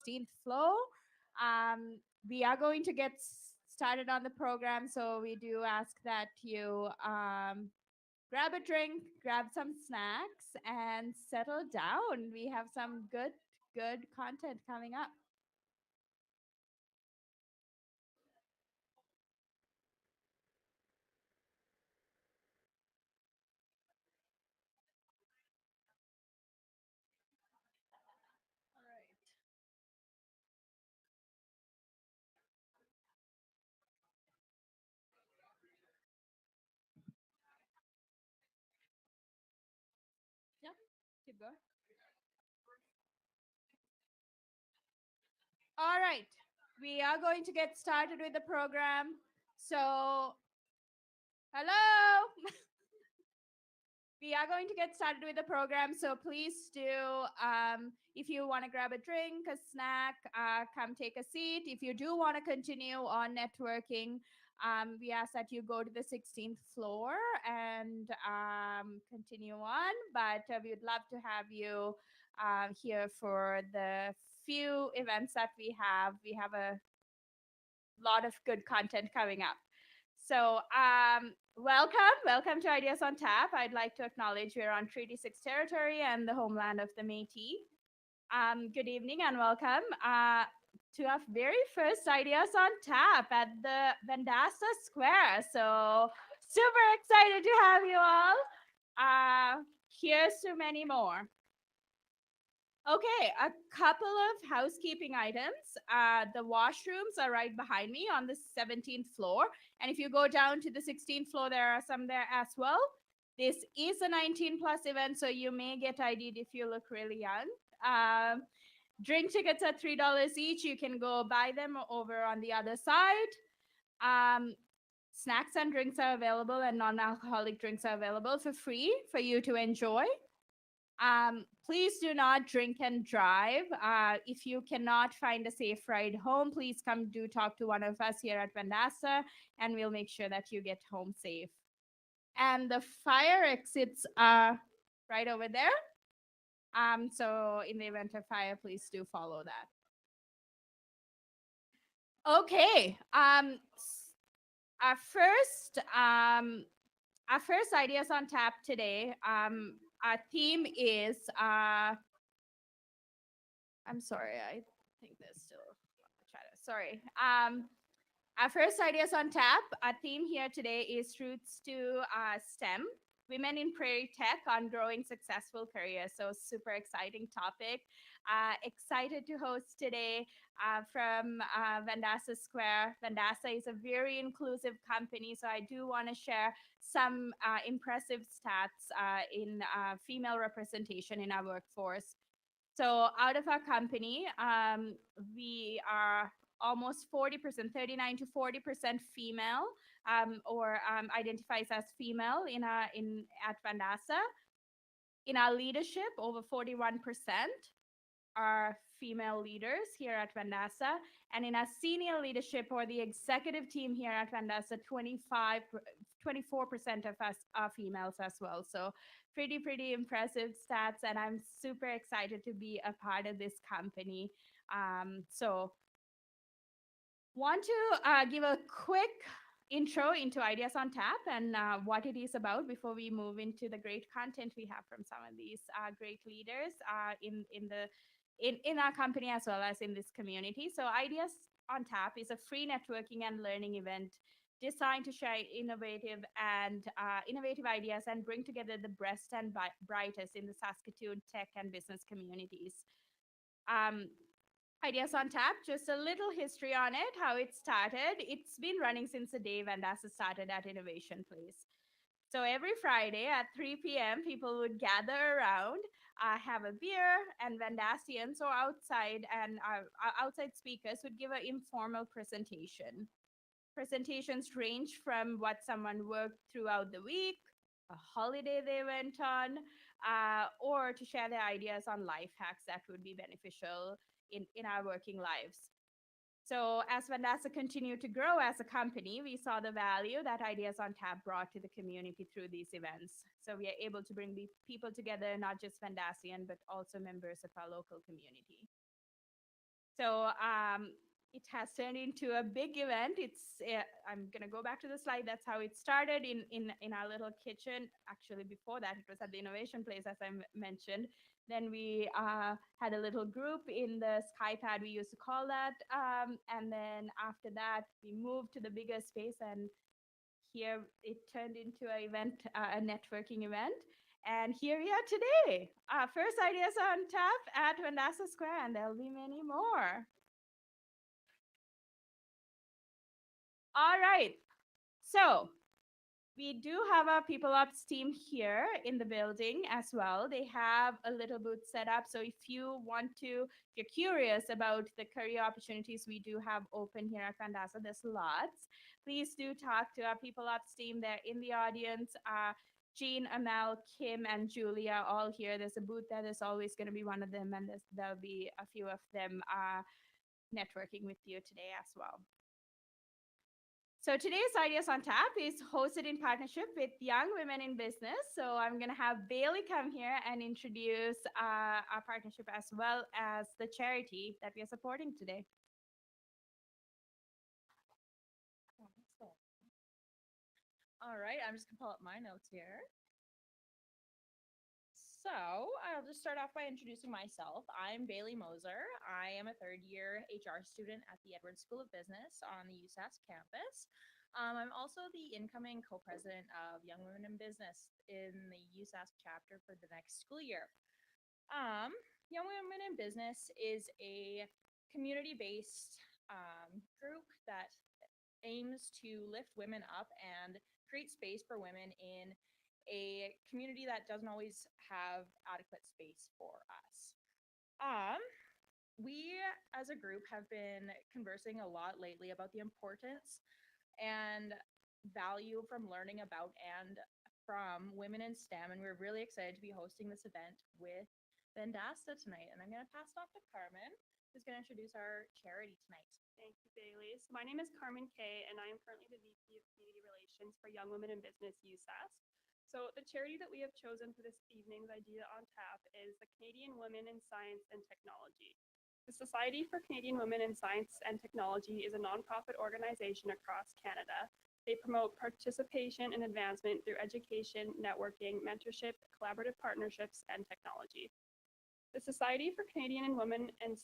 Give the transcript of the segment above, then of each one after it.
16th floor. We are going to get started on the program, so we do ask that you grab a drink, grab some snacks, and settle down. We have some good content coming up. All right. Yep. Keep going. All right. We are going to get started with the program. So, hello. We are going to get started with the program. So please do, if you want to grab a drink, a snack, come take a seat. If you do want to continue on networking, we ask that you go to the 16th floor and continue on. But we would love to have you here for the few events that we have. We have a lot of good content coming up. So, welcome to Ideas on Tap. I'd like to acknowledge we're on Treaty 6 territory and the homeland of the Métis. Good evening and welcome to our very first Ideas on Tap at the Vendasta Square. So, super excited to have you all. Here's to many more. Okay, a couple of housekeeping items. The washrooms are right behind me on the 17th floor. And if you go down to the 16th floor, there are some there as well. This is a 19 plus event, so you may get ID'd if you look really young. Drink tickets are $3 each. You can go buy them over on the other side. Snacks and drinks are available, and non-alcoholic drinks are available for free for you to enjoy. Please do not drink and drive. If you cannot find a safe ride home, please come do talk to one of us here at Vendasta, and we'll make sure that you get home safe. And the fire exits are right over there. So in the event of fire, please do follow that. Okay. Our first Ideas on Tap today. Our theme is I'm sorry, I think there's still sorry. Our first Ideas on Tap. Our theme here today is Roots to STEM. Women in Prairie Tech on growing successful careers. So super exciting topic. Excited to host today from Vendasta Square. Vendasta is a very inclusive company, so I do want to share some impressive stats in female representation in our workforce. So out of our company, we are almost 40%, 39 to 40% female, or identifies as female at Vendasta. In our leadership, over 41% are female leaders here at Vendasta. And in our senior leadership or the executive team here at Vendasta, 24% of us are females as well. So pretty impressive stats. And I'm super excited to be a part of this company. So want to give a quick intro into Ideas on Tap and what it is about before we move into the great content we have from some of these great leaders in our company as well as in this community. So Ideas on Tap is a free networking and learning event designed to share innovative ideas and bring together the best and brightest in the Saskatoon tech and business communities. Ideas on Tap, just a little history on it, how it started. It's been running since the day Vendasta started at Innovation Place. So every Friday at 3 p.m., people would gather around, have a beer, and Vendastians or outside outside speakers would give an informal presentation. Presentations range from what someone worked throughout the week, a holiday they went on, or to share their ideas on life hacks that would be beneficial in our working lives. So as Vendasta continued to grow as a company, we saw the value that Ideas on Tap brought to the community through these events. So we are able to bring people together, not just Vendastian, but also members of our local community. So it has turned into a big event. I'm gonna go back to the slide. That's how it started in our little kitchen. Actually, before that, it was at the innovation place, as I mentioned. Then we had a little group in the skypad, we used to call that. And then after that, we moved to the bigger space, and here it turned into an event, a networking event. And here we are today. First Ideas on Tap at Vendasta Square, and there'll be many more. All right. So we do have our People Ops team here in the building as well. They have a little booth set up. So if you want to, if you're curious about the career opportunities we do have open here at Vendasta, there's lots. Please do talk to our People Ops team. They're in the audience. Jean, Amel, Kim, and Julia all here. There's a booth there. There's always going to be one of them, and there'll be a few of them networking with you today as well. So today's Ideas on Tap is hosted in partnership with Young Women in Business. So I'm going to have Bailey come here and introduce our partnership as well as the charity that we are supporting today. All right, I'm just gonna pull up my notes here. So I'll just start off by introducing myself. I'm Bailey Moser. I am a third-year HR student at the Edwards School of Business on the USask campus. I'm also the incoming co-president of Young Women in Business in the USask chapter for the next school year. Young Women in Business is a community-based group that aims to lift women up and create space for women in a community that doesn't always have adequate space for us. We as a group have been conversing a lot lately about the importance and value from learning about and from women in STEM, and we're really excited to be hosting this event with Vendasta tonight. And I'm going to pass it off to Carmen, who's going to introduce our charity tonight. Thank you, Bailey. So my name is Carmen Kay, and I am currently the VP of Community Relations for Young Women in Business USask. So the charity that we have chosen for this evening's Idea on Tap is the Canadian Women in Science and Technology. The Society for Canadian Women in Science and Technology is a nonprofit organization across Canada. They promote participation and advancement through education, networking, mentorship, collaborative partnerships, and technology. The Society for Canadian Women in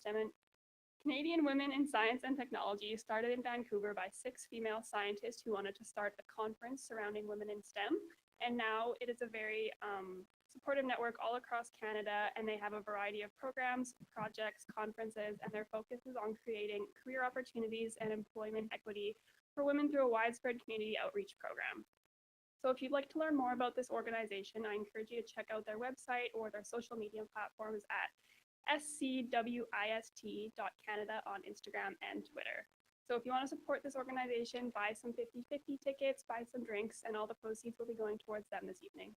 Canadian Women in Science and Technology started in Vancouver by 6 female scientists who wanted to start a conference surrounding women in STEM. And now it is a very supportive network all across Canada, and they have a variety of programs, projects, conferences, and their focus is on creating career opportunities and employment equity for women through a widespread community outreach program. So if you'd like to learn more about this organization, I encourage you to check out their website or their social media platforms at scwist.canada on Instagram and Twitter. So if you want to support this organization, buy some 50/50 tickets, buy some drinks, and all the proceeds will be going towards them this evening.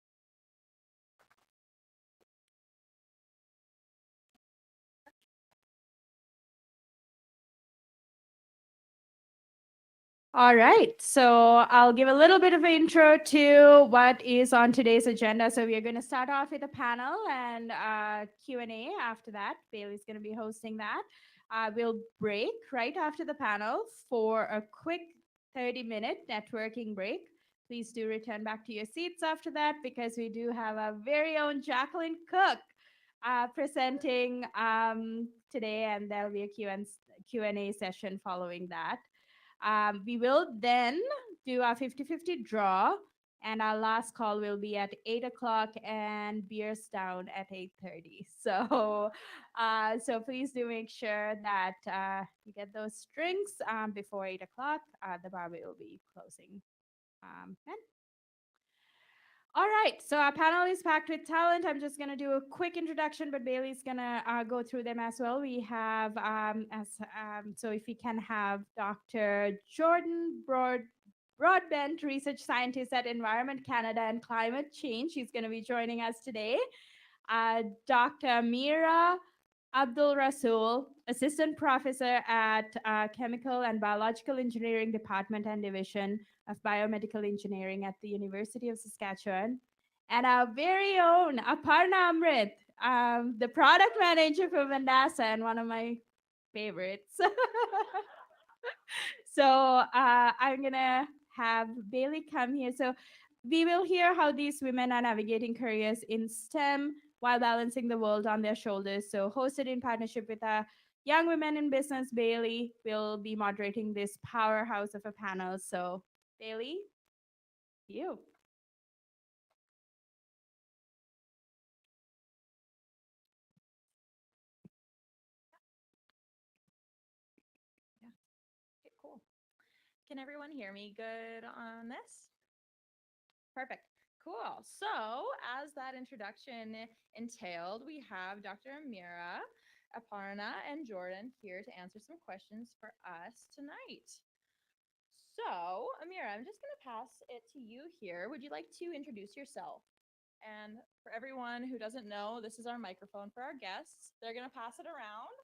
All right, so I'll give a little bit of an intro to what is on today's agenda. So we are going to start off with a panel and Q&A after that. Bailey's going to be hosting that. We'll break right after the panel for a quick 30-minute networking break. Please do return back to your seats after that because we do have our very own Jacqueline Cook presenting today, and there'll be a Q&A session following that. We will then do our 50/50 draw, and our last call will be at 8 o'clock and beers down at 8:30. So please do make sure that you get those drinks before 8 o'clock. The bar will be closing. Then. All right, so our panel is packed with talent. I'm just going to do a quick introduction, but Bailey's going to go through them as well. We have, so if we can have Dr. Jordan Broadbent, research scientist at Environment Canada and Climate Change. She's going to be joining us today. Dr. Mira Abdul Rasul, assistant professor at Chemical and Biological Engineering Department and Division of Biomedical Engineering at the University of Saskatchewan. And our very own Aparna Amrit, the product manager for Vendasta and one of my favorites. So I'm gonna have Bailey come here. So we will hear how these women are navigating careers in STEM while balancing the world on their shoulders. So hosted in partnership with our young women in business, Bailey will be moderating this powerhouse of a panel. So Bailey, you. Yeah. Okay, cool. Can everyone hear me good on this? Perfect. Cool. So, as that introduction entailed, we have Dr. Amira, Aparna, and Jordan here to answer some questions for us tonight. So, Amira, I'm just going to pass it to you here. Would you like to introduce yourself? And for everyone who doesn't know, this is our microphone for our guests. They're going to pass it around.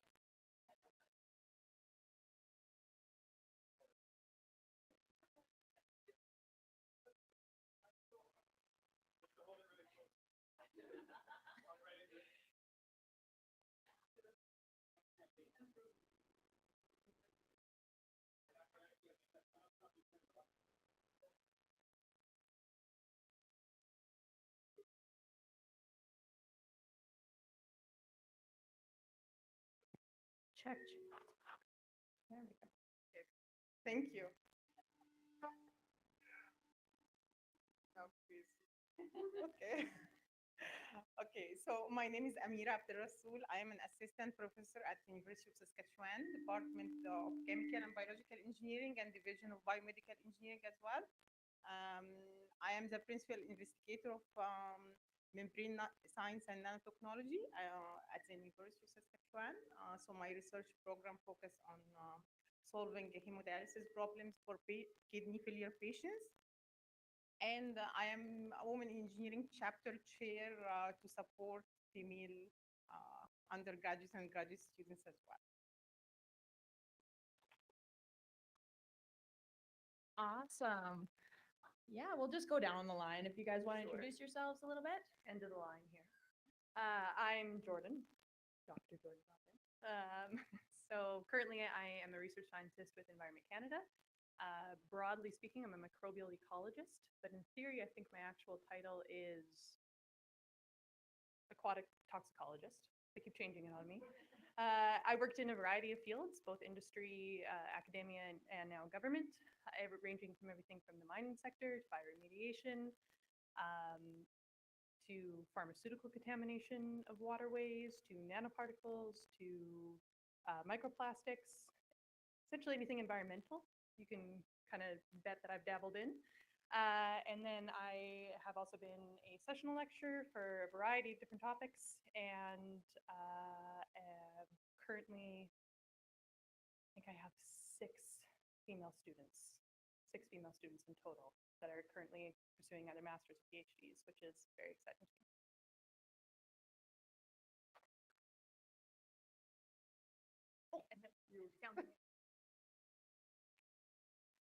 Check. There we go. Thank you. Oh, please. Okay. Okay, so my name is Amira Abdelrasoul. I am an assistant professor at the University of Saskatchewan, Department of Chemical and Biological Engineering and Division of Biomedical Engineering as well. Um, I am the principal investigator of membrane science and nanotechnology at the University of Saskatchewan. So my research program focus on solving hemodialysis problems for kidney failure patients. And I am a woman in engineering chapter chair to support female undergraduates and graduate students as well. Awesome. Yeah, we'll just go down the line if you guys want to Sure. introduce yourselves a little bit. End of the line here. I'm Jordan, Dr. Jordan Robin. So currently I am a research scientist with Environment Canada. Broadly speaking, I'm a microbial ecologist, but in theory, I think my actual title is aquatic toxicologist. They keep changing it on me. I worked in a variety of fields, both industry, academia, and now government, ranging from everything from the mining sector to fire remediation, um, to pharmaceutical contamination of waterways, to nanoparticles, to microplastics, essentially anything environmental. You can kind of bet that I've dabbled in. And then I have also been a sessional lecturer for a variety of different topics, and am currently, I think I have female students, six female students in total that are currently pursuing either master's or PhDs, which is very exciting to me. Oh, and then you counted.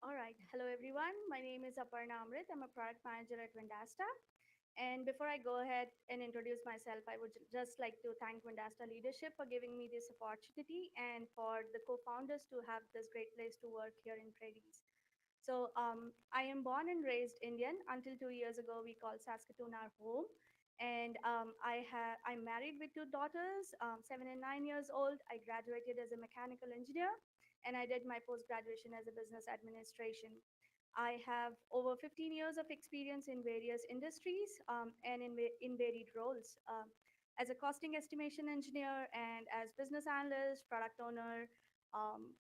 All right. Hello, everyone. My name is Aparna Amrit. I'm a product manager at Vendasta. And before I go ahead and introduce myself, I would just like to thank Vendasta leadership for giving me this opportunity and for the co-founders to have this great place to work here in Prairie. So I am born and raised Indian. Until 2 years ago, we called Saskatoon our home. And I'm married with two daughters, 7 and 9 years old. I graduated as a mechanical engineer, and I did my post-graduation as a business administration. I have over 15 years of experience in various industries and in varied roles. As a costing estimation engineer and as business analyst, product owner,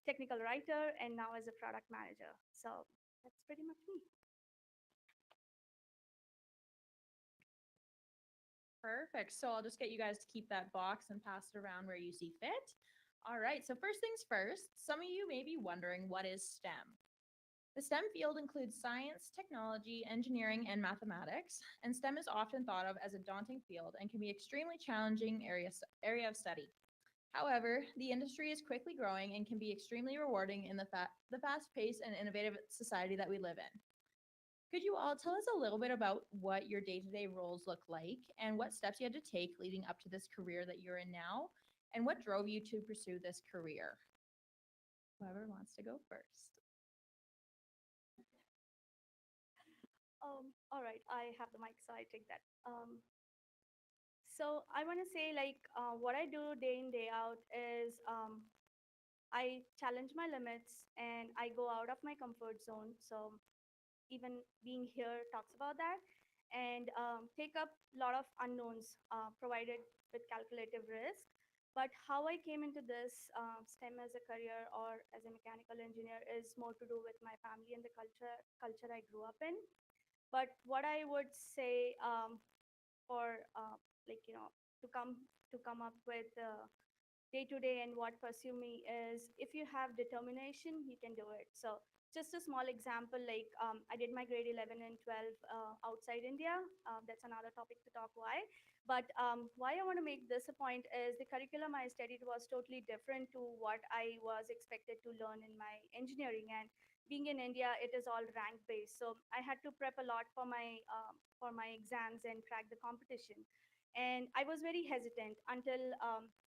technical writer, and now as a product manager. So that's pretty much me. Perfect. So I'll just get you guys to keep that box and pass it around where you see fit. All right. So first things first, some of you may be wondering, what is STEM? The STEM field includes science, technology, engineering, and mathematics, and STEM is often thought of as a daunting field and can be extremely challenging area of study. However, the industry is quickly growing and can be extremely rewarding in the fast-paced and innovative society that we live in. Could you all tell us a little bit about what your day-to-day roles look like and what steps you had to take leading up to this career that you're in now? And what drove you to pursue this career? Whoever wants to go first. All right, I have the mic, so I take that. So I want to say, like, what I do day in, day out is I challenge my limits and I go out of my comfort zone. So even being here talks about that, and take up a lot of unknowns provided with calculative risk. But how I came into this STEM as a career or as a mechanical engineer is more to do with my family and the culture I grew up in. But what I would say for like to come up with day to day and what pursue me is if you have determination you can do it. So just a small example, like I did my grade 11 and 12 outside India. That's another topic to talk why. But why I want to make this a point is the curriculum I studied was totally different to what I was expected to learn in my engineering. And being in India, it is all rank based, so I had to prep a lot for my exams and crack the competition. And I was very hesitant until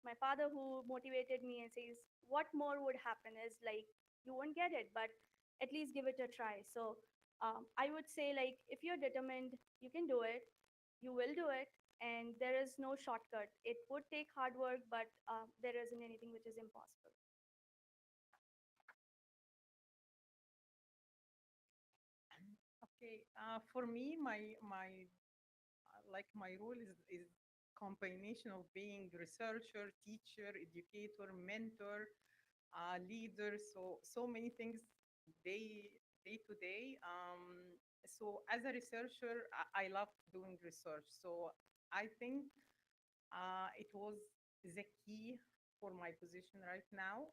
my father, who motivated me and says, what more would happen is like you won't get it, but at least give it a try. So I would say, like, if you're determined, you can do it, you will do it, and there is no shortcut. It would take hard work, but there isn't anything which is impossible. Okay, for me, my role is combination of being researcher, teacher, educator, mentor, leader. So many things day to day. So as a researcher, I love doing research. So I think it was the key for my position right now.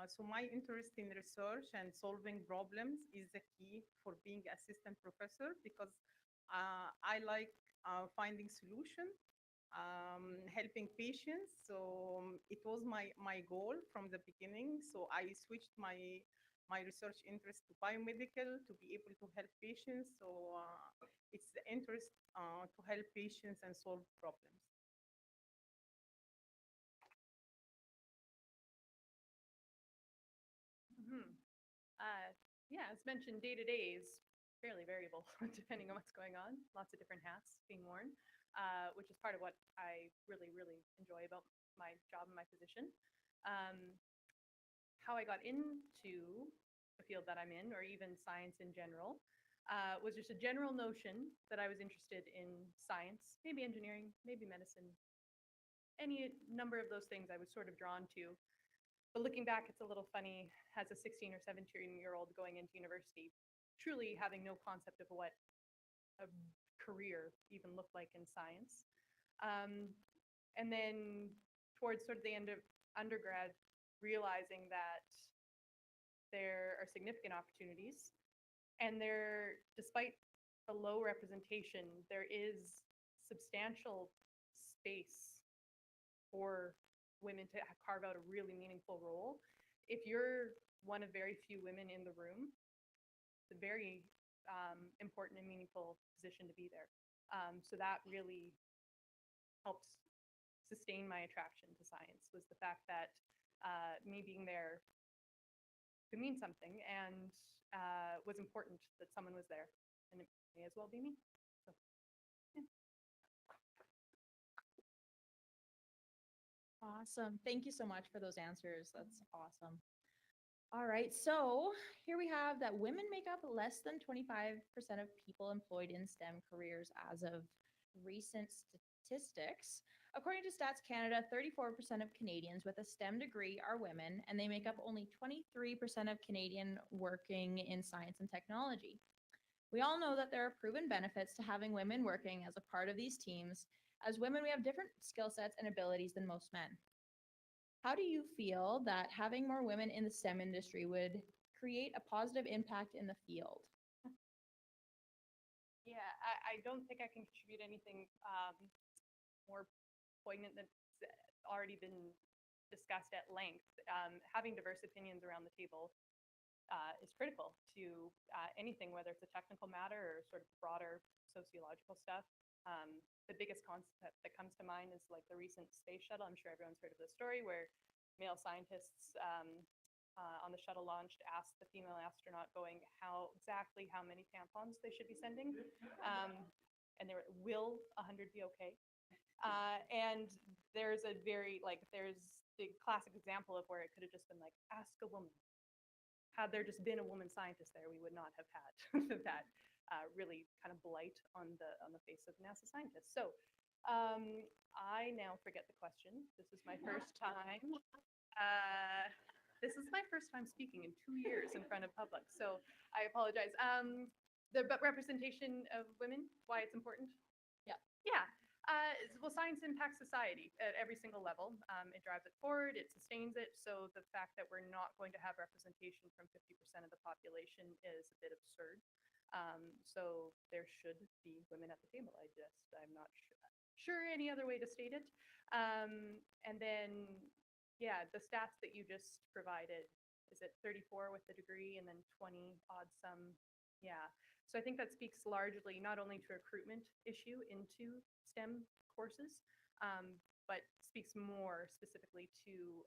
So my interest in research and solving problems is the key for being assistant professor because I like finding solution, helping patients. So it was my goal from the beginning. So I switched my research interest to biomedical to be able to help patients. So it's the interest to help patients and solve problems. Mhm. Uh, yeah, as mentioned, day to day is fairly variable depending on what's going on. Lots of different hats being worn, which is part of what I really, really enjoy about my job and my position. Um, how I got into the field that I'm in, or even science in general, was just a general notion that I was interested in science, maybe engineering, maybe medicine, any number of those things I was sort of drawn to. But looking back, it's a little funny as a 16 or 17-year-old going into university, truly having no concept of what a career even looked like in science. Um, and then towards sort of the end of undergrad, realizing that there are significant opportunities and there, despite the low representation, there is substantial space for women to carve out a really meaningful role. If you're one of very few women in the room, it's a very important and meaningful position to be there. So that really helps sustain my attraction to science, was the fact that me being there could mean something and was important that someone was there, and it may as well be me. So, yeah. Awesome. Thank you so much for those answers. That's awesome. All right. So here we have that women make up less than 25% of people employed in STEM careers as of recent statistics. According to Stats Canada, 34% of Canadians with a STEM degree are women, and they make up only 23% of Canadian working in science and technology. We all know that there are proven benefits to having women working as a part of these teams. As women, we have different skill sets and abilities than most men. How do you feel that having more women in the STEM industry would create a positive impact in the field? Yeah, I don't think I can contribute anything more poignant that's already been discussed at length. Having diverse opinions around the table is critical to anything, whether it's a technical matter or sort of broader sociological stuff. The biggest concept that comes to mind is like the recent space shuttle. I'm sure everyone's heard of the story where male scientists on the shuttle launched asked the female astronaut going exactly how many tampons they should be sending. And they were, will 100 be okay? And there's there's the classic example of where it could have just been like, ask a woman. Had there just been a woman scientist there, we would not have had that really kind of blight on the face of NASA scientists. So I now forget the question. This is my first time. This is my first time speaking in 2 years in front of public, so I apologize. The representation of women, why it's important? Yeah. Yeah. Well, science impacts society at every single level. It drives it forward, it sustains it. So the fact that we're not going to have representation from 50% of the population is a bit absurd. So there should be women at the table. I'm not sure any other way to state it. And then, yeah, the stats that you just provided, is it 34 with the degree and then 20 odd some? Yeah. So I think that speaks largely not only to recruitment issue into STEM courses, but speaks more specifically to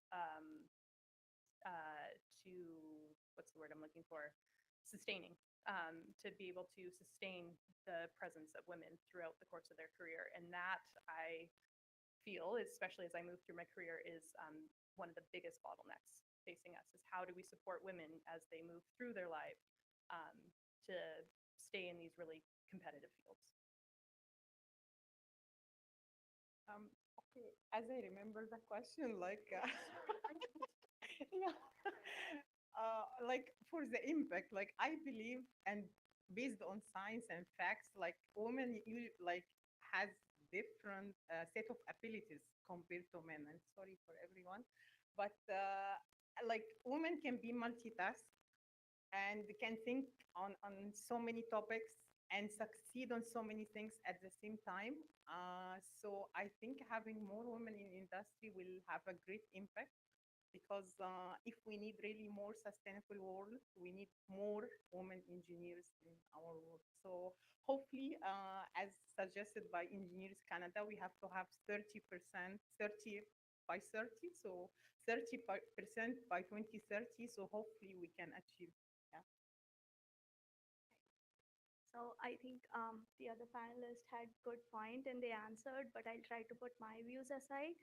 what's the word I'm looking for? Sustaining, to be able to sustain the presence of women throughout the course of their career. And that I feel, especially as I move through my career, is one of the biggest bottlenecks facing us is how do we support women as they move through their life to stay in these really competitive fields. Okay, as I remember the question, like, yeah, like for the impact, like I believe, and based on science and facts, like women has different set of abilities compared to men. And sorry for everyone, but like women can be multitask and can think on so many topics and succeed on so many things at the same time. So I think having more women in industry will have a great impact because if we need really more sustainable world, we need more women engineers in our world. So hopefully, as suggested by Engineers Canada, we have to have 30%, 30 by 30, so 30% by 2030. So hopefully we can achieve. Yeah. So I think the other panelists had good point and they answered, but I'll try to put my views aside.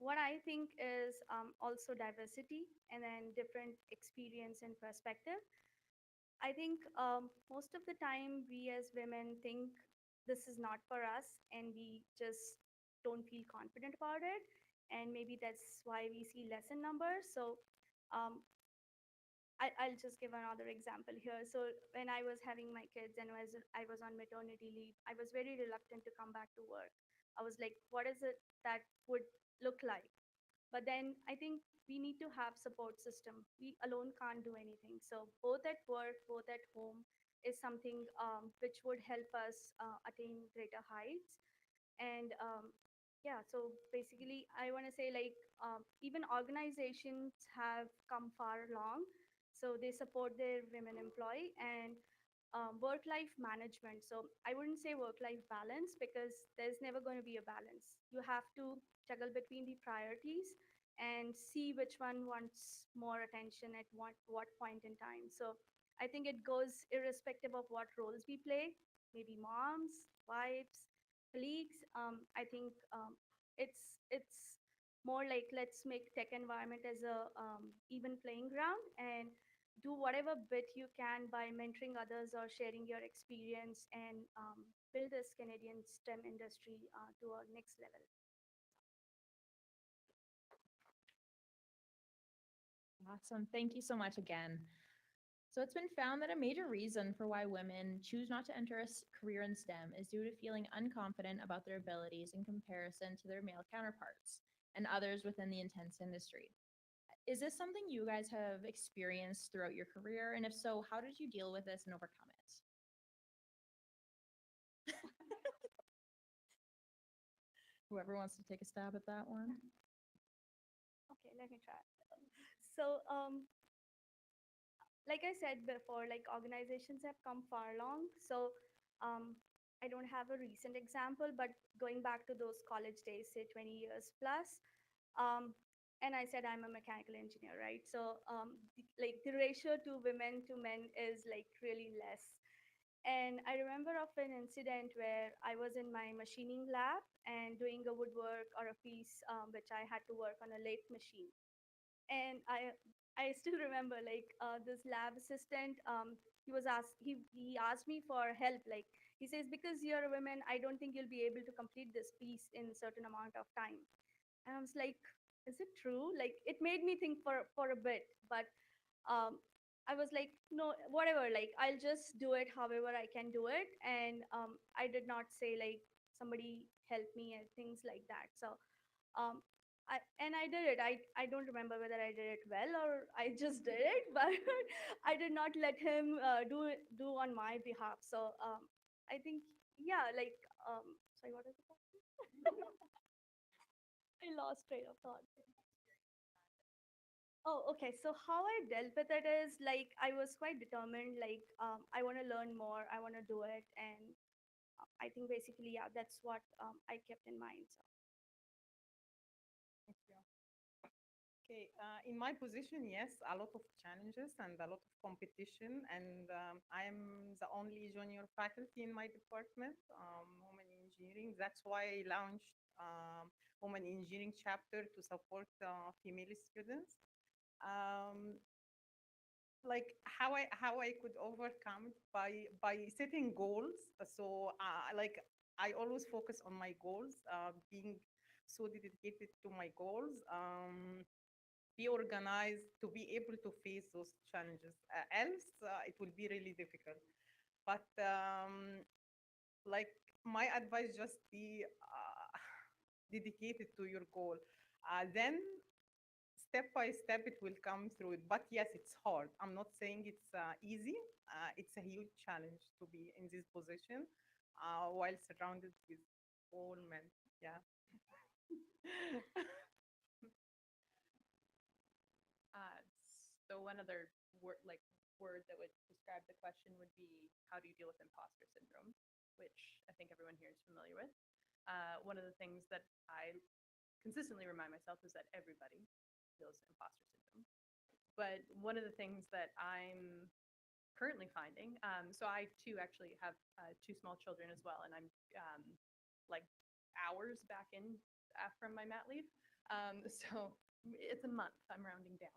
What I think is also diversity and then different experience and perspective. I think most of the time we as women think this is not for us and we just don't feel confident about it. And maybe that's why we see less in numbers. So um, I'll just give another example here. So when I was having my kids and I was on maternity leave, I was very reluctant to come back to work. I was like, what is it that would look like? But then I think we need to have support system. We alone can't do anything. So both at work, both at home is something which would help us attain greater heights. And yeah, so basically I want to say like even organizations have come far along. So they support their women employee and work-life management. So I wouldn't say work-life balance because there's never going to be a balance. You have to juggle between the priorities and see which one wants more attention at what point in time. So I think it goes irrespective of what roles we play, maybe moms, wives, colleagues. I think it's more like let's make tech environment as a even playing ground and do whatever bit you can by mentoring others or sharing your experience and build this Canadian STEM industry to a next level. Awesome. Thank you so much again. So it's been found that a major reason for why women choose not to enter a career in STEM is due to feeling unconfident about their abilities in comparison to their male counterparts and others within the intense industry. Is this something you guys have experienced throughout your career? And if so, how did you deal with this and overcome it? Whoever wants to take a stab at that one. Okay, let me try. So like I said before, like organizations have come far along. So I don't have a recent example, but going back to those college days, say 20 years plus, um, and I said I'm a mechanical engineer, right? So like the ratio to women to men is like really less. And I remember of an incident where I was in my machining lab and doing a woodwork or a piece which I had to work on a lathe machine. And I still remember like this lab assistant. He asked me for help. Like he says, because you're a woman, I don't think you'll be able to complete this piece in a certain amount of time. And I was like, is it true? Like it made me think for a bit, but um, I was like, no, whatever. Like I'll just do it however I can do it. And I did not say like somebody help me and things like that. So um, I did it. I don't remember whether I did it well or I just did it, but I did not let him do on my behalf. So I think yeah, like sorry, what is the question? I lost train of thought. Oh, okay. So how I dealt with it is like I was quite determined. Like I want to learn more. I want to do it, and I think basically yeah, that's what I kept in mind. So. Thank you. Okay, in my position, yes, a lot of challenges and a lot of competition, and I am the only junior faculty in my department, women engineering. That's why I launched women engineering chapter to support female students. Um, like how I could overcome it by setting goals. So like I always focus on my goals, being so dedicated to my goals. Be organized to be able to face those challenges. Else, it will be really difficult. But like my advice, just be dedicated to your goal. Then step by step it will come through it, but yes, it's hard. I'm not saying it's easy. It's a huge challenge to be in this position while surrounded with all men. Yeah. Uh, so one other word that would describe the question would be, how do you deal with imposter syndrome, which I think everyone here is familiar with. One of the things that I consistently remind myself is that everybody feels imposter syndrome. But one of the things that I'm currently finding, so I too actually have two small children as well, and I'm like hours back in from my mat leave. So it's a month, I'm rounding down.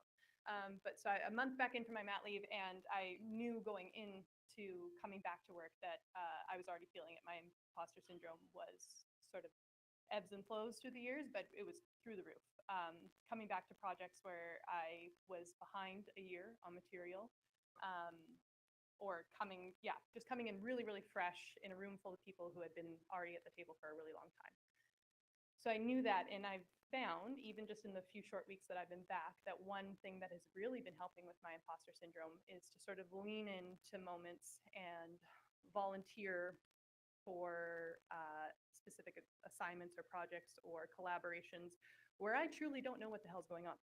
But so a month back in from my mat leave, and I knew going into coming back to work that I was already feeling it. My imposter syndrome was sort of ebbs and flows through the years, but it was through the roof. Coming back to projects where I was behind a year on material, um, or just coming in really, really fresh in a room full of people who had been already at the table for a really long time. So I knew that, and I've found, even just in the few short weeks that I've been back, that one thing that has really been helping with my imposter syndrome is to sort of lean into moments and volunteer for specific assignments or projects or collaborations where I truly don't know what the hell's going on.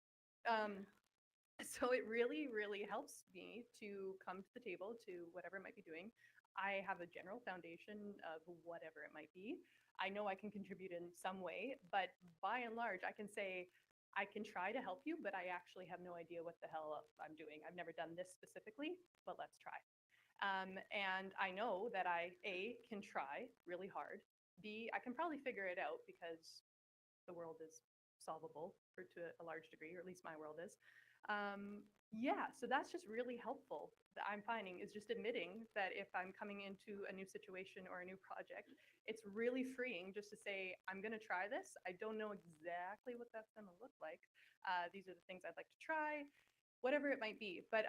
So it really, really helps me to come to the table to whatever it might be doing. I have a general foundation of whatever it might be. I know I can contribute in some way, but by and large, I can say, I can try to help you, but I actually have no idea what the hell I'm doing. I've never done this specifically, but let's try. And I know that I, A, can try really hard. B, I can probably figure it out because the world is solvable to a large degree, or at least my world is. Yeah, so that's just really helpful. That I'm finding is just admitting that if I'm coming into a new situation or a new project, it's really freeing just to say, I'm going to try this. I don't know exactly what that's going to look like. These are the things I'd like to try, whatever it might be. But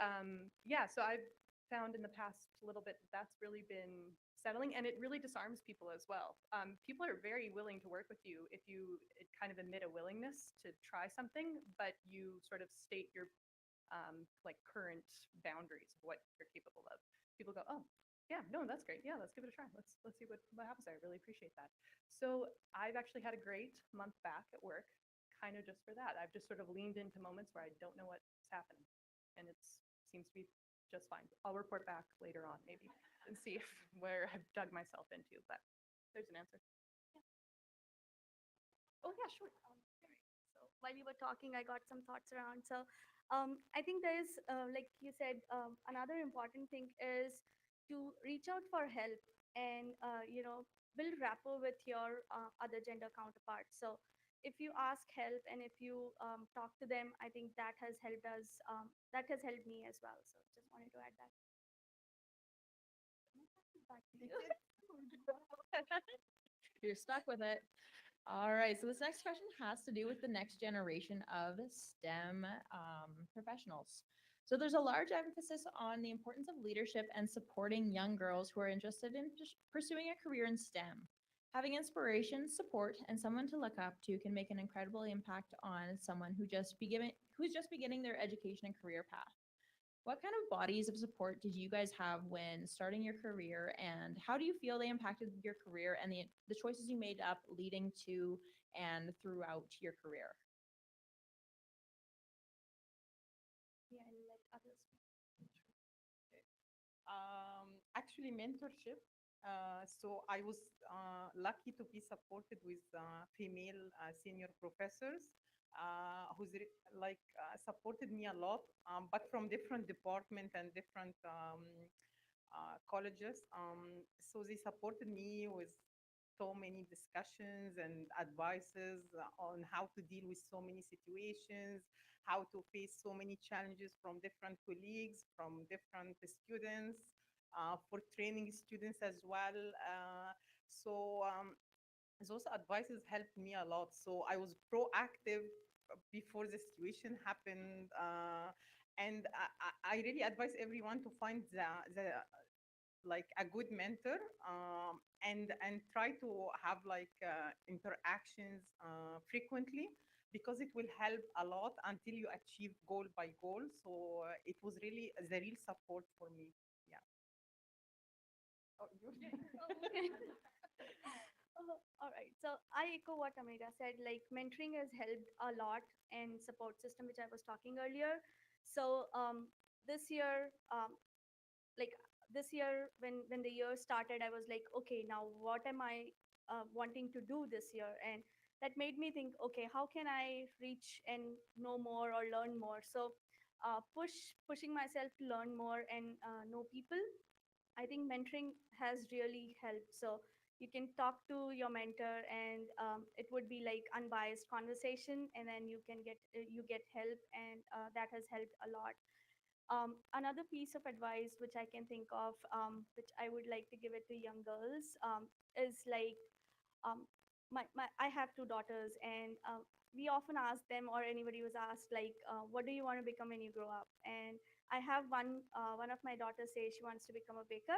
yeah, so I've found in the past little bit that's really been settling, and it really disarms people as well. People are very willing to work with you if you kind of admit a willingness to try something, but you sort of state your like current boundaries of what you're capable of. People go, oh, yeah, no, that's great. Yeah, let's give it a try. Let's see what happens. I really appreciate that. So I've actually had a great month back at work, kind of just for that. I've just sort of leaned into moments where I don't know what's happening, and it seems to be just fine. I'll report back later on, maybe. and see if where I've dug myself into, but there's an answer. Oh yeah, sure. So while you were talking, I got some thoughts around. So I think there is, like you said, another important thing is to reach out for help and build rapport with your other gender counterparts. So if you ask help and if you talk to them, I think that has helped us. That has helped me as well. So just wanted to add that. Back to you. You're stuck with it. All right. So this next question has to do with the next generation of STEM professionals. So there's a large emphasis on the importance of leadership and supporting young girls who are interested in pursuing a career in STEM. Having inspiration, support, and someone to look up to can make an incredible impact on someone who's just beginning their education and career path. What kind of bodies of support did you guys have when starting your career, and how do you feel they impacted your career and the choices you made up leading to and throughout your career? Yeah, I'll let others. Actually, mentorship. So I was lucky to be supported with female senior professors supported me a lot, but from different department and different colleges. So they supported me with so many discussions and advices on how to deal with so many situations, how to face so many challenges from different colleagues, from different students, for training students as well. So those advices helped me a lot. So I was proactive before the situation happened. And I really advise everyone to find the like a good mentor, and try to have like interactions frequently, because it will help a lot until you achieve goal by goal. So it was really the real support for me. Yeah. Oh, All right. So I echo what Amira said. Like mentoring has helped a lot and support system, which I was talking earlier. So this year, like this year, when the year started, I was like, okay, now what am I wanting to do this year? And that made me think, okay, how can I reach and know more or learn more? So pushing myself to learn more and know people. I think mentoring has really helped. So you can talk to your mentor, and it would be like unbiased conversation, and then you get help, and that has helped a lot. Another piece of advice which I can think of, which I would like to give it to young girls, is like I have two daughters, and we often ask them, or anybody was asked, like, what do you want to become when you grow up? And I have one of my daughters say she wants to become a baker.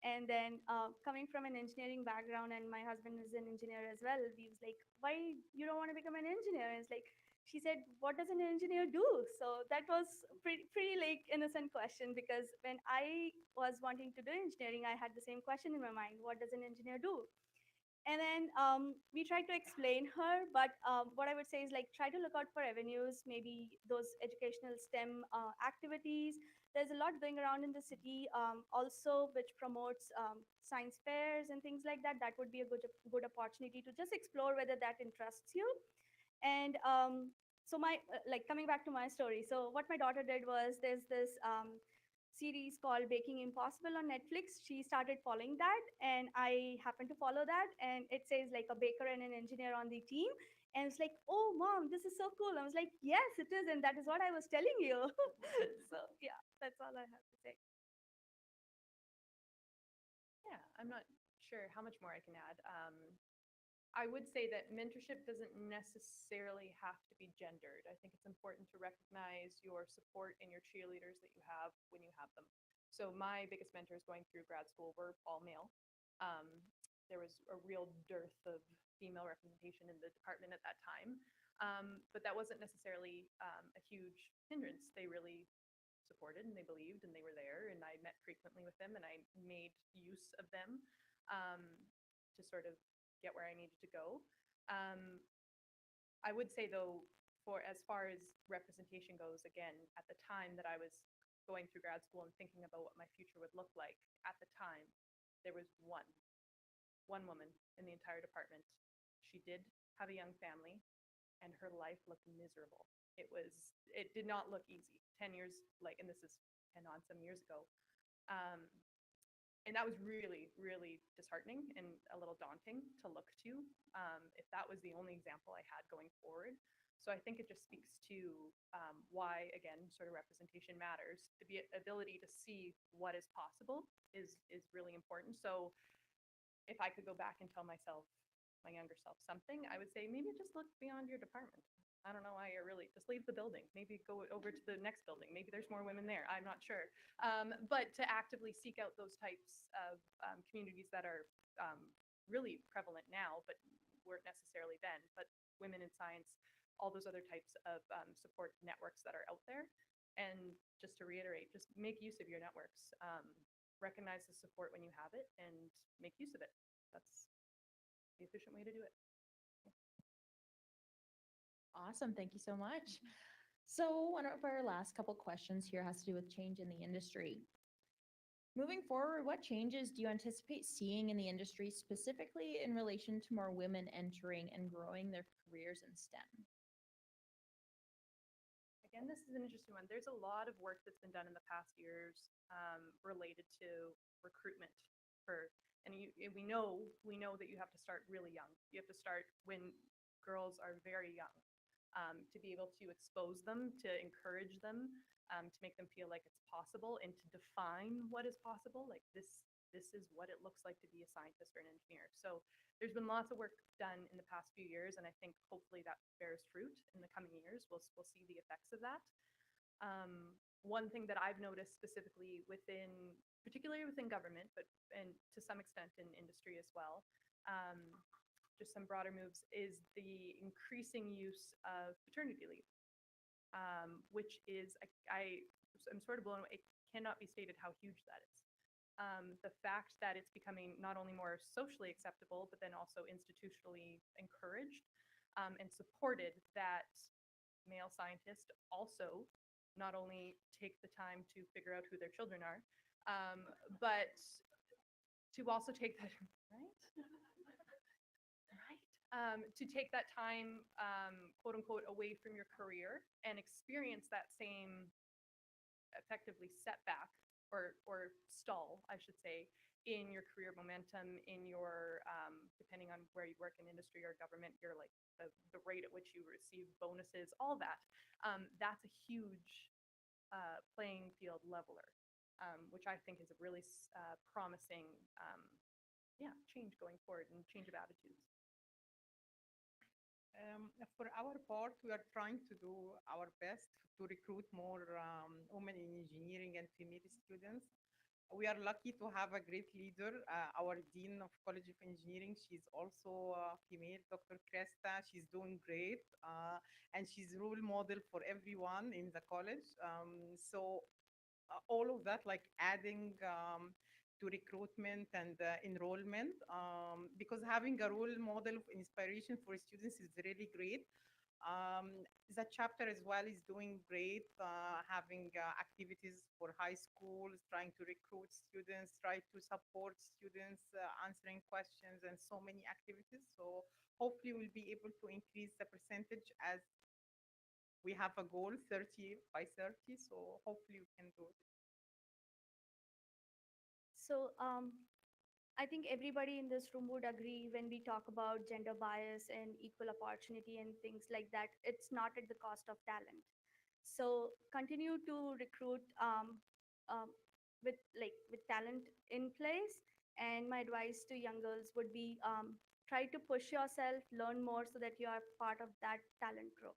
And then coming from an engineering background, and my husband is an engineer as well, we was like, why you don't want to become an engineer? And it's like, she said, what does an engineer do? So that was pretty like innocent question, because when I was wanting to do engineering, I had the same question in my mind, what does an engineer do? And then we tried to explain her, but what I would say is, like, try to look out for avenues, maybe those educational STEM activities. There's a lot going around in the city, also which promotes science fairs and things like that. That would be a good opportunity to just explore whether that interests you. And so my like coming back to my story, so what my daughter did was, there's this series called Baking Impossible on Netflix. She started following that, and I happened to follow that. And it says like a baker and an engineer on the team. And it's like, oh, mom, this is so cool. I was like, yes, it is. And that is what I was telling you. So, yeah, that's all I have to say. Yeah, I'm not sure how much more I can add. I would say that mentorship doesn't necessarily have to be gendered. I think it's important to recognize your support and your cheerleaders that you have when you have them. So my biggest mentors going through grad school were all male. Um, there was a real dearth of female representation in the department at that time. But that wasn't necessarily a huge hindrance. They really supported and they believed and they were there, and I met frequently with them and I made use of them to sort of get where I needed to go. I would say though, for as far as representation goes, again, at the time that I was going through grad school and thinking about what my future would look like, at the time, there was one woman in the entire department. She did have a young family, and her life looked miserable. It did not look easy. 10 years, like, and this is 10 on some years ago. And that was really, really disheartening and a little daunting to look to, if that was the only example I had going forward. So I think it just speaks to why, again, sort of representation matters. The ability to see what is possible is really important. So if I could go back and tell myself, my younger self, something, I would say maybe just look beyond your department. I don't know why you're really, just leave the building. Maybe go over to the next building. Maybe there's more women there. I'm not sure. But to actively seek out those types of communities that are really prevalent now, but weren't necessarily then, but women in science, all those other types of support networks that are out there. And just to reiterate, just make use of your networks. Recognize the support when you have it and make use of it. That's the efficient way to do it. Awesome. Thank you so much. So one of our last couple questions here has to do with change in the industry. Moving forward, what changes do you anticipate seeing in the industry, specifically in relation to more women entering and growing their careers in STEM? Again, this is an interesting one. There's a lot of work that's been done in the past years related to recruitment we know that you have to start really young. You have to start when girls are very young, to be able to expose them, to encourage them, to make them feel like it's possible, and to define what is possible. Like this is what it looks like to be a scientist or an engineer. So there's been lots of work done in the past few years, and I think hopefully that bears fruit in the coming years. We'll see the effects of that. One thing that I've noticed specifically particularly within government, and to some extent in industry as well, just some broader moves, is the increasing use of paternity leave, which is, I'm sort of blown away. It cannot be stated how huge that is. The fact that it's becoming not only more socially acceptable, but then also institutionally encouraged and supported, that male scientists also not only take the time to figure out who their children are, but to also take that, to take that time, quote unquote, away from your career and experience that same effectively setback or stall, I should say, in your career momentum, in your, depending on where you work in industry or government, you're like the rate at which you receive bonuses, all that. That's a huge playing field leveler, which I think is a really promising, change going forward and change of attitudes. For our part, we are trying to do our best to recruit more women in engineering and female students. We are lucky to have a great leader, our Dean of College of Engineering. She's also female, Dr. Kresta. She's doing great, and she's role model for everyone in the college. So all of that, like adding to recruitment and enrollment, because having a role model of inspiration for students is really great. The chapter as well is doing great, having activities for high schools, trying to recruit students, try to support students, answering questions, and so many activities. So hopefully we'll be able to increase the percentage, as we have a goal 30 by 30. So hopefully we can do it. So I think everybody in this room would agree when we talk about gender bias and equal opportunity and things like that, it's not at the cost of talent. So continue to recruit with talent in place. And my advice to young girls would be try to push yourself, learn more so that you are part of that talent group.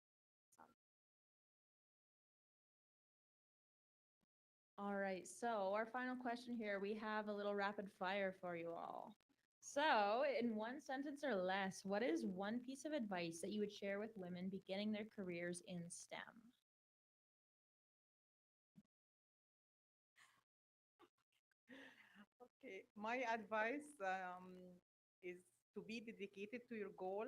All right, so our final question here, we have a little rapid fire for you all. So, in one sentence or less, what is one piece of advice that you would share with women beginning their careers in STEM? Okay, my advice is to be dedicated to your goal,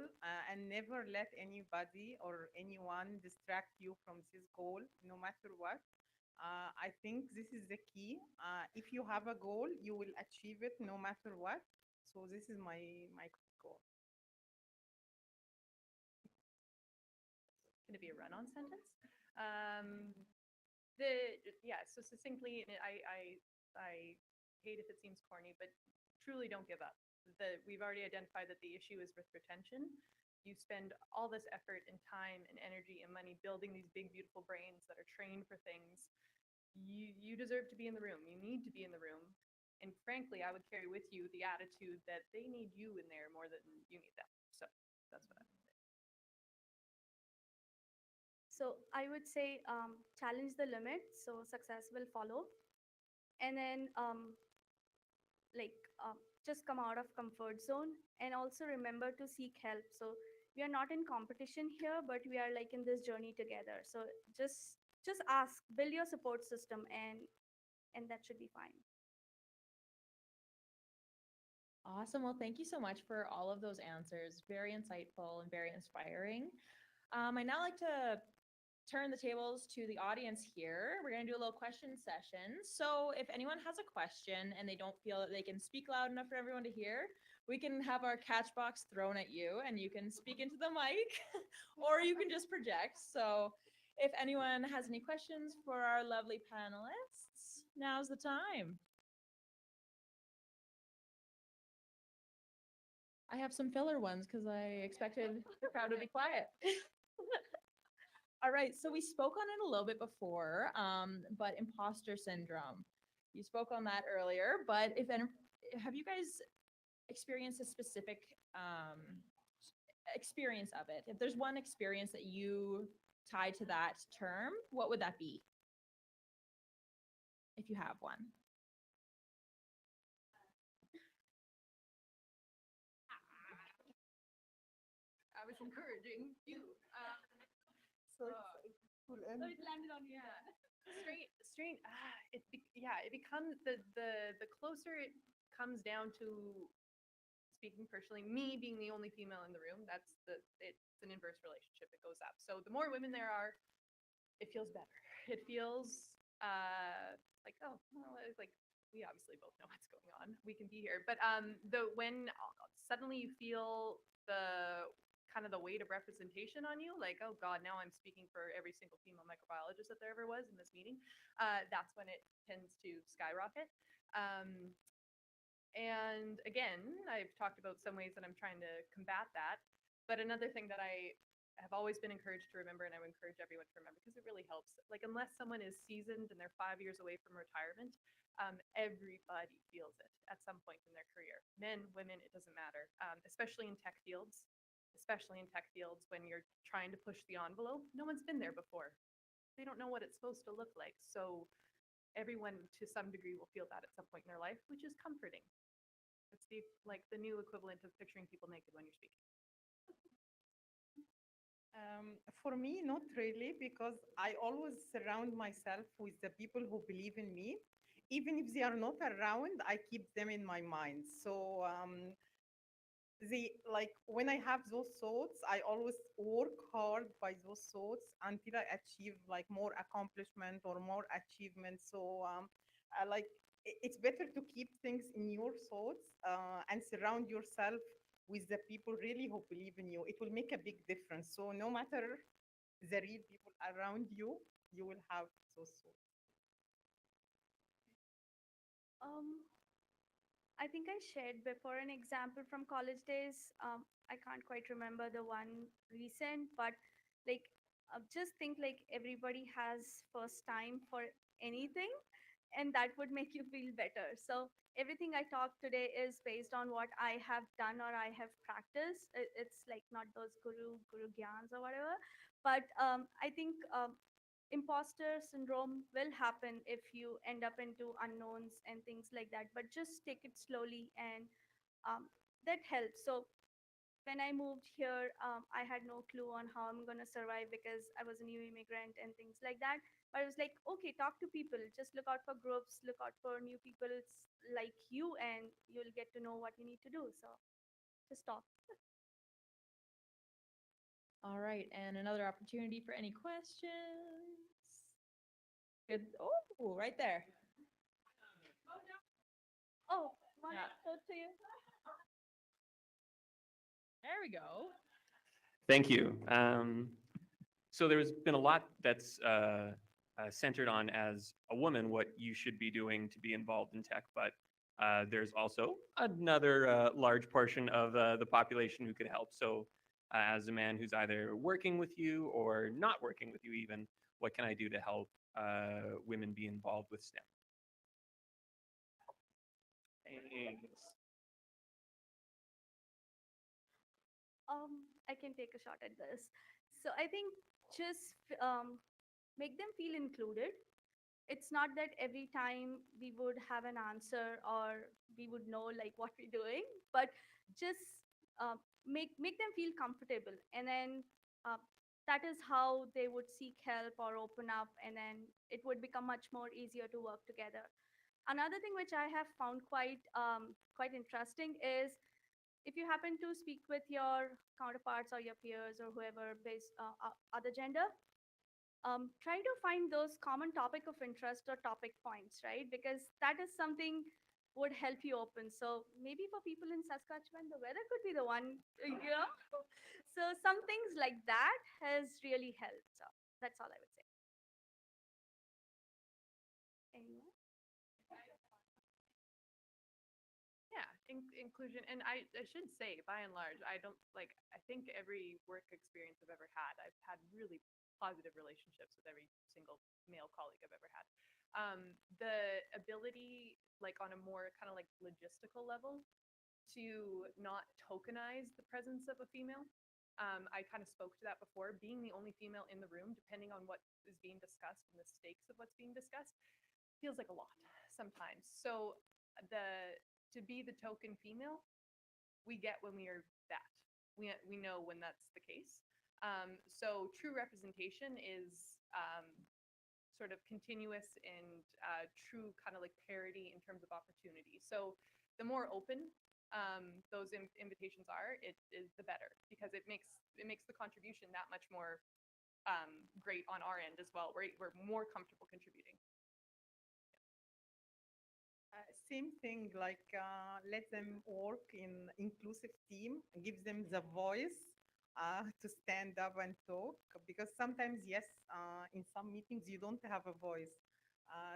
and never let anybody or anyone distract you from this goal, no matter what. I think this is the key. If you have a goal, you will achieve it no matter what. So this is my goal. Going to be a run-on sentence. So succinctly, and I hate if it seems corny, but truly don't give up. We've already identified that the issue is with retention. You spend all this effort and time and energy and money building these big, beautiful brains that are trained for things. You deserve to be in the room. You need to be in the room. And frankly, I would carry with you the attitude that they need you in there more than you need them. So that's what I would say. So I would say challenge the limit, so success will follow. And then like just come out of comfort zone, and also remember to seek help. So we are not in competition here, but we are like in this journey together. So just ask, build your support system, and that should be fine. Awesome. Well, thank you so much for all of those answers. Very insightful and very inspiring. I now like to turn the tables to the audience here. We're going to do a little question session. So if anyone has a question and they don't feel that they can speak loud enough for everyone to hear, we can have our catch box thrown at you and you can speak into the mic or you can just project. So if anyone has any questions for our lovely panelists, now's the time. I have some filler ones because I expected the crowd to be quiet. All right, so we spoke on it a little bit before, but imposter syndrome. You spoke on that earlier, but have you guys experienced a specific experience of it? If there's one experience that you tie to that term, what would that be? If you have one. I was encouraging you. So it's full So it landed on you. Strange. It becomes the closer it comes down to speaking personally, me being the only female in the room, it's an inverse relationship. It goes up. So the more women there are, it feels better. It feels like, oh, well, it's like we obviously both know what's going on. We can be here, but when suddenly you feel the kind of the weight of representation on you, like, oh God, now I'm speaking for every single female microbiologist that there ever was in this meeting. That's when it tends to skyrocket. And again, I've talked about some ways that I'm trying to combat that. But another thing that I have always been encouraged to remember, and I would encourage everyone to remember because it really helps. Like, unless someone is seasoned and they're 5 years away from retirement, everybody feels it at some point in their career. Men, women, it doesn't matter. Especially in tech fields. Especially in tech fields when you're trying to push the envelope. No one's been there before. They don't know what it's supposed to look like. So everyone to some degree will feel that at some point in their life, which is comforting. It's the new equivalent of picturing people naked when you're speaking. For me, not really, because I always surround myself with the people who believe in me. Even if they are not around, I keep them in my mind. So when I have those thoughts, I always work hard by those thoughts until I achieve like more accomplishment or more achievement. So it's better to keep things in your thoughts and surround yourself with the people really who believe in you. It will make a big difference. So no matter the real people around you, you will have those thoughts. I think I shared before an example from college days. I can't quite remember the one recent, but like just think like everybody has first time for anything, and that would make you feel better. So everything I talk today is based on what I have done or I have practiced. It's like not those guru gyans or whatever, but I think imposter syndrome will happen if you end up into unknowns and things like that, but just take it slowly, and that helps. So when I moved here, I had no clue on how I'm going to survive because I was a new immigrant and things like that. But I was like, okay, talk to people, just look out for groups, look out for new people like you, and you'll get to know what you need to do. So just talk. All right, and another opportunity for any questions. Good. Oh, right there. Oh, want Yeah. to go to you? There we go. Thank you. So there's been a lot that's centered on, as a woman, what you should be doing to be involved in tech, but there's also another large portion of the population who could help. So as a man who's either working with you or not working with you even, what can I do to help women be involved with STEM? Thanks. I can take a shot at this. So I think just make them feel included. It's not that every time we would have an answer or we would know like what we're doing, but just make them feel comfortable, and then uh, that is how they would seek help or open up, and then it would become much more easier to work together. Another thing which I have found quite interesting is if you happen to speak with your counterparts or your peers or whoever based other gender, try to find those common topic of interest or topic points, right? Because that is something would help you open. So maybe for people in Saskatchewan, the weather could be the one, you know. So some things like that has really helped. So that's all I would say. Anyone? Yeah, inclusion. And I should say, by and large, I don't like, I think every work experience I've ever had, I've had really positive relationships with every single male colleague I've ever had. The ability, like on a more kind of like logistical level, to not tokenize the presence of a female. I kind of spoke to that before. Being the only female in the room, depending on what is being discussed and the stakes of what's being discussed, feels like a lot sometimes. So the to be the token female, we get when we are that. We know when that's the case. So true representation is sort of continuous and true kind of like parity in terms of opportunity. So the more open those invitations are, it is the better, because it makes the contribution that much more great on our end as well. We're more comfortable contributing. Same thing, like let them work in inclusive team, give them the voice to stand up and talk. Because sometimes, yes, in some meetings you don't have a voice.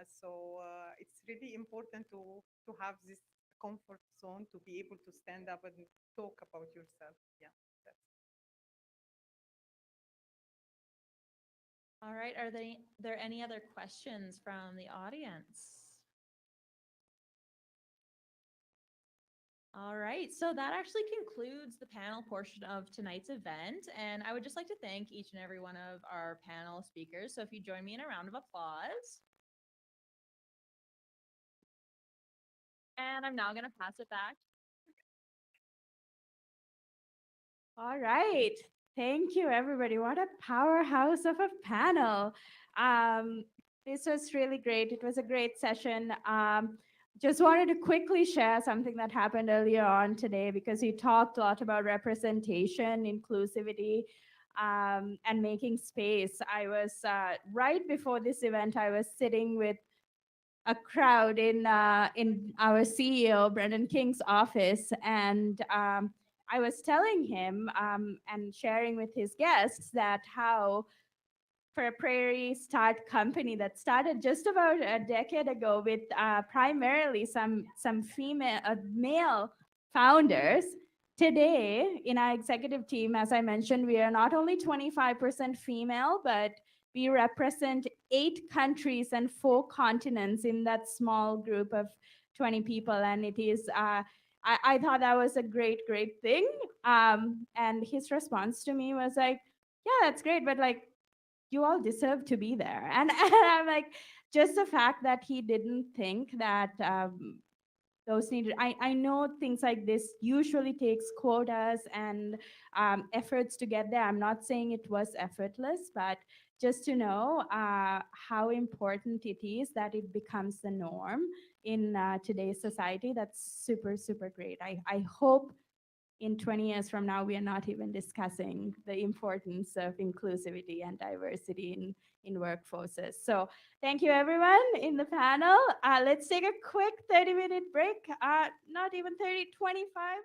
So it's really important to have this comfort zone to be able to stand up and talk about yourself. Yeah, that's All right. Are there any other questions from the audience? All right, so that actually concludes the panel portion of tonight's event. And I would just like to thank each and every one of our panel speakers. So if you join me in a round of applause. And I'm now going to pass it back. All right. Thank you, everybody. What a powerhouse of a panel. This was really great. It was a great session. Just wanted to quickly share something that happened earlier on today, because you talked a lot about representation, inclusivity, and making space. I was right before this event, I was sitting with a crowd in our CEO Brendan King's office, and I was telling him and sharing with his guests that how for a Prairie start company that started just about a decade ago with primarily some female male founders. Today in our executive team, as I mentioned, we are not only 25% female, but we represent 8 countries and 4 continents in that small group of 20 people, and it is. I thought that was a great thing. And his response to me was like, "Yeah, that's great, but like, you all deserve to be there." And I'm like, just the fact that he didn't think that those needed. I know things like this usually takes quotas and efforts to get there. I'm not saying it was effortless, but just to know how important it is that it becomes the norm in today's society, that's super great. I hope in 20 years from now, we are not even discussing the importance of inclusivity and diversity in workforces. So thank you, everyone in the panel. Let's take a quick 30-minute break, not even 30, 25.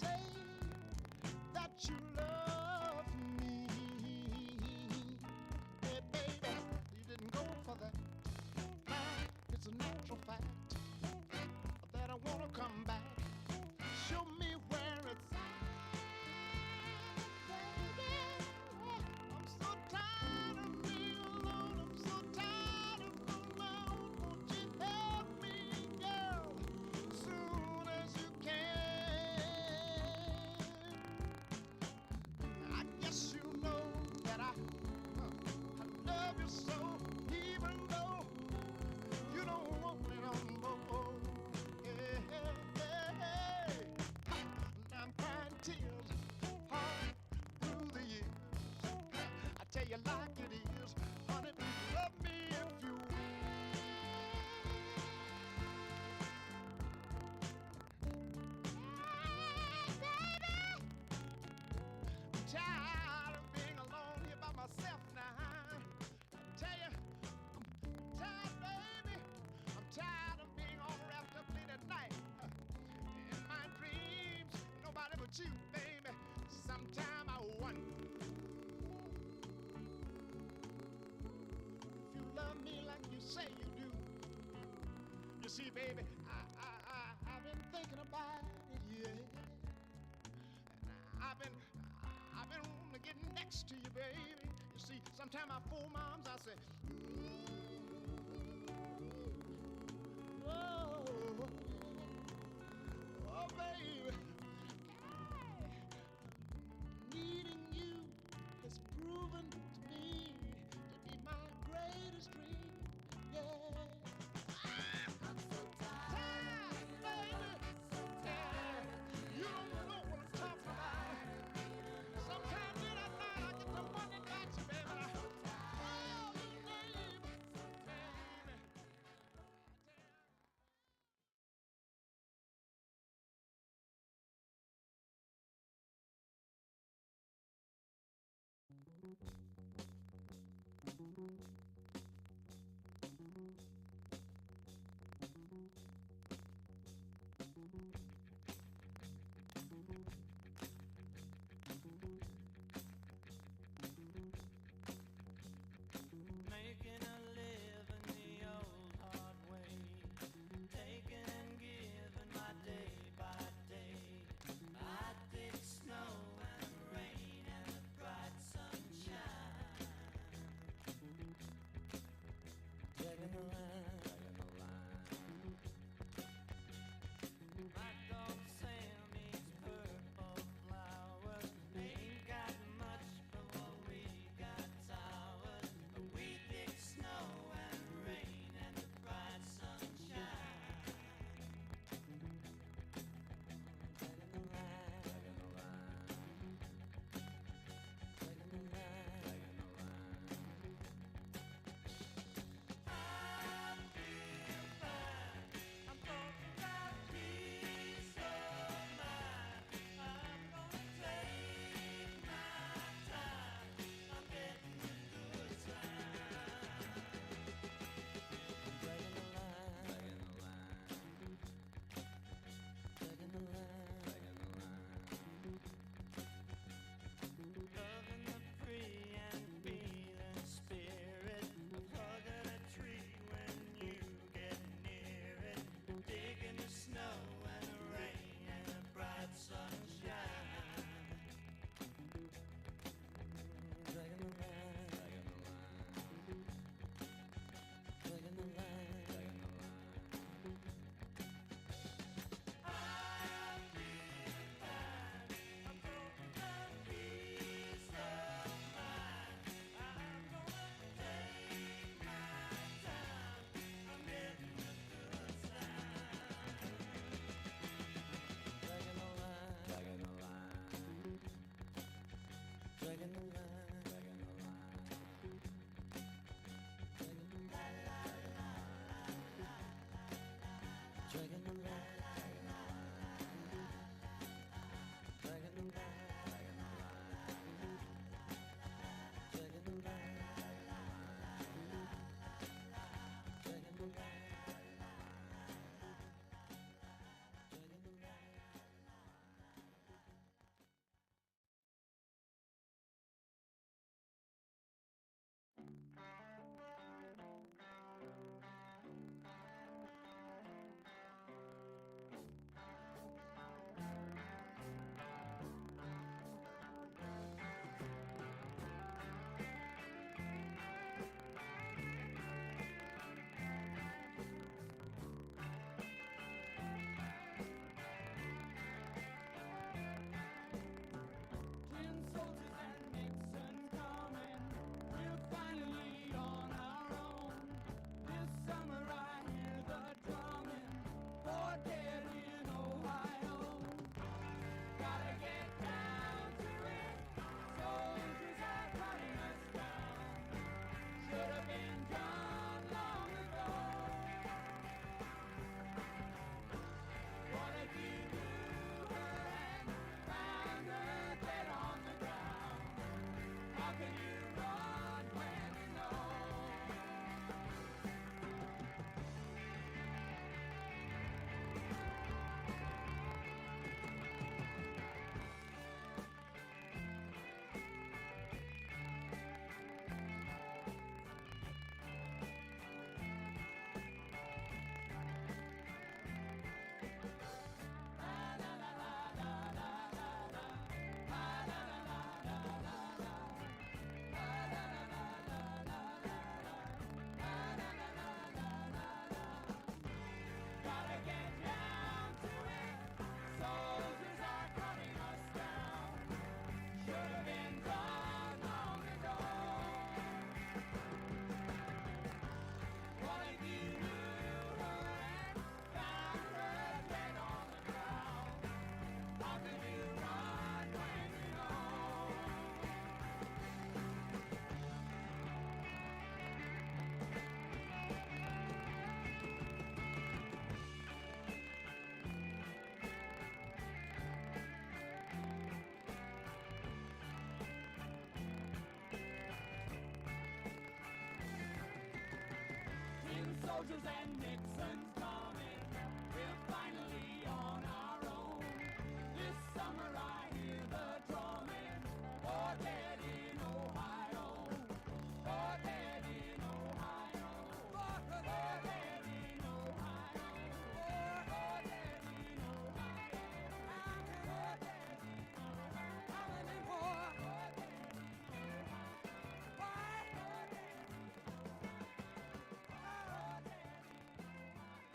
say that you love me. Hey, baby, you didn't go for that. It's a natural fact that I wanna come back. Show me where it's at, baby. I'm so tired of being alone. I'm so tired of being alone. Won't you help me, girl, soon as you can? I guess you know that I love you so, even though you don't want me no more. Hey, hey, hey, hey. I'm crying tears all through the years. I tell you like it is, honey, love me if you will. Baby, I'm tired of being alone here by myself now. I tell you, I'm tired, baby. I'm tired of being all wrapped up late at night. In my dreams, nobody but you, baby. Sometime I wonder if you love me like you say you do. You see, baby, I've been thinking about it, yeah. And I've been wanting to get next to you, baby. You see, sometimes I fool moms, I say, oh, oh, baby. Needing you has proven to me to be my greatest dream. Yeah. I'm so tired, baby. Yeah. You don't know what I'm talking about. Sometimes late at night I get to wonder about you, baby. Oh, baby. Making a living the old hard way, taking and giving my day by day. I dig snow and rain and the bright sunshine. Dragging the line, my dog Sam needs purple flowers. Ain't got much, but what we got towers. But we dig snow and rain and the bright sunshine. Dragging the line, dragging the line, dragging the line, dragging the line. I feel fine. I'm talking about peace of mind. I'm gonna take my time. I'm getting the good time. Dragging the line, dragging the line, dragging the line, dragging the line. Loving the free and feeling spirit of hugging a tree when you get near it. Digging the snow and the rain and the bright sunshine. Dragging the line, dragging the line, dragging the line, dragging the line. I feel fine. I'm talking about peace of mind. I'm gonna take my time. I'm getting the good time. Dragging the line, dragging the line, dragging the line, dragging the line, dragging the line, dragging the line. soldiers and Nixon's coming. We're finally on our own. This summer I hear the drumming. War dead in Ohio. War dead in Ohio. War dead in Ohio. War dead in Ohio. War dead in Ohio. I'm in war. War dead in Ohio. Why? War dead in Ohio.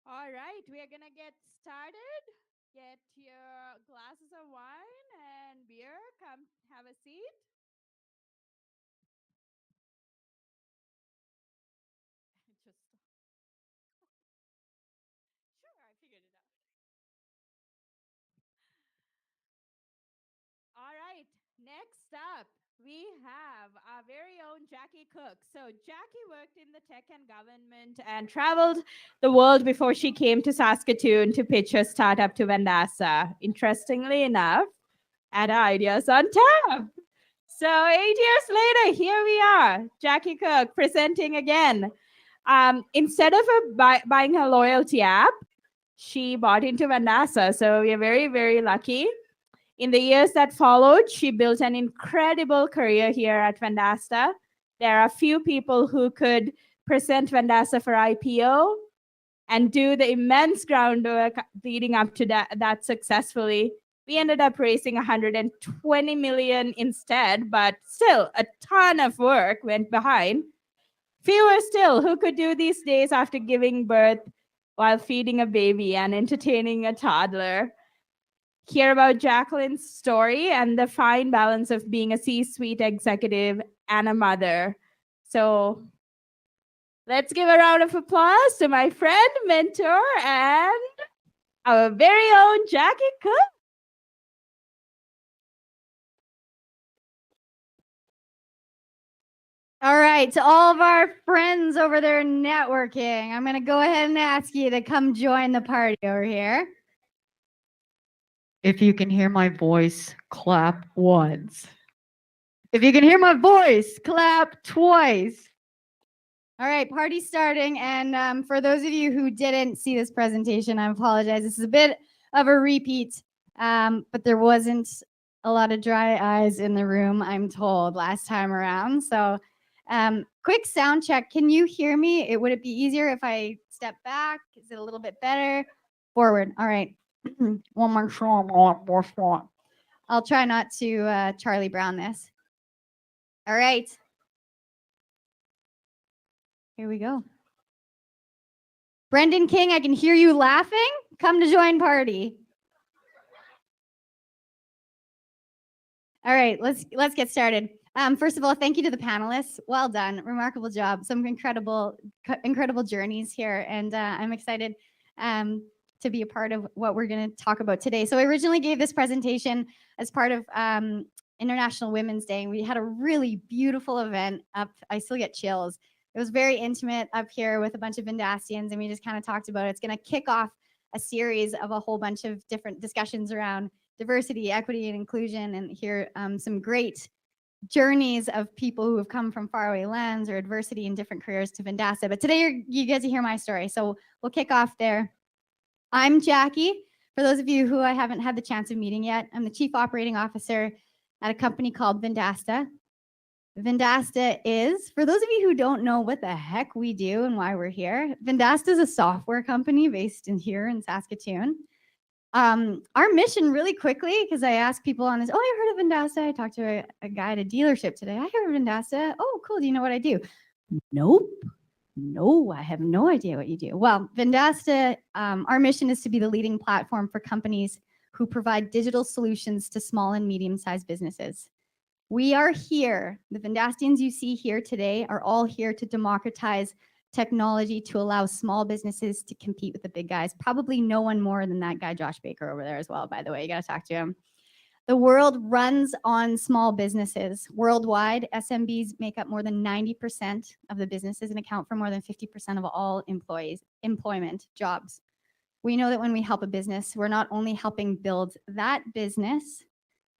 All right, we are gonna get started. Get your glasses of wine and beer. Come have a seat. Just sure, I figured it out. All right, next up, we have our very own Jackie Cook. So, Jackie worked in the tech and government and traveled the world before she came to Saskatoon to pitch her startup to Vendasta. Interestingly enough, had ideas on tap. So, 8 years later, here we are, Jackie Cook presenting again. Instead of her buying her loyalty app, she bought into Vendasta. So, we are very, very lucky. In the years that followed, she built an incredible career here at Vendasta. There are few people who could present Vendasta for IPO and do the immense groundwork leading up to that successfully. We ended up raising 120 million instead, but still a ton of work went behind. Fewer still who could do these days after giving birth while feeding a baby and entertaining a toddler. Hear about Jacqueline's story and the fine balance of being a C-suite executive and a mother. So let's give a round of applause to my friend, mentor, and our very own Jackie Cook. All right, to all of our friends over there networking, I'm going to go ahead and ask you to come join the party over here. If you can hear my voice, clap once. If you can hear my voice, clap twice. All right, party's starting. And for those of you who didn't see this presentation, I apologize. This is a bit of a repeat, but there wasn't a lot of dry eyes in the room, I'm told, last time around. So quick sound check. Can you hear me? Would it be easier if I step back? Is it a little bit better? Forward. All right. One more shot. I'll try not to Charlie Brown this. All right. Here we go. Brendan King, I can hear you laughing. Come to join party. All right, let's get started. First of all, thank you to the panelists. Well done, remarkable job. Some incredible journeys here, and I'm excited to be a part of what we're going to talk about today. So I originally gave this presentation as part of International Women's Day, and we had a really beautiful event up. I still get chills. It was very intimate up here with a bunch of Vendastians, and we just kind of talked about it. It's going to kick off a series of a whole bunch of different discussions around diversity, equity, and inclusion, and hear some great journeys of people who have come from faraway lands or adversity in different careers to Vendasta. But today you get to hear my story, so we'll kick off there. I'm Jackie. For those of you who I haven't had the chance of meeting yet, I'm the Chief Operating Officer at a company called Vendasta. Vendasta is, for those of you who don't know what the heck we do and why we're here, Vendasta is a software company based here in Saskatoon. Our mission really quickly, because I ask people on this, oh, I heard of Vendasta. I talked to a guy at a dealership today. I heard of Vendasta. Oh, cool. Do you know what I do? Nope. No, I have no idea what you do. Well, Vendasta, our mission is to be the leading platform for companies who provide digital solutions to small and medium-sized businesses. We are here, the Vendastians you see here today are all here to democratize technology to allow small businesses to compete with the big guys. Probably no one more than that guy, Josh Baker, over there as well, by the way. You got to talk to him. The world runs on small businesses. Worldwide, SMBs make up more than 90% of the businesses and account for more than 50% of all employment jobs. We know that when we help a business, we're not only helping build that business,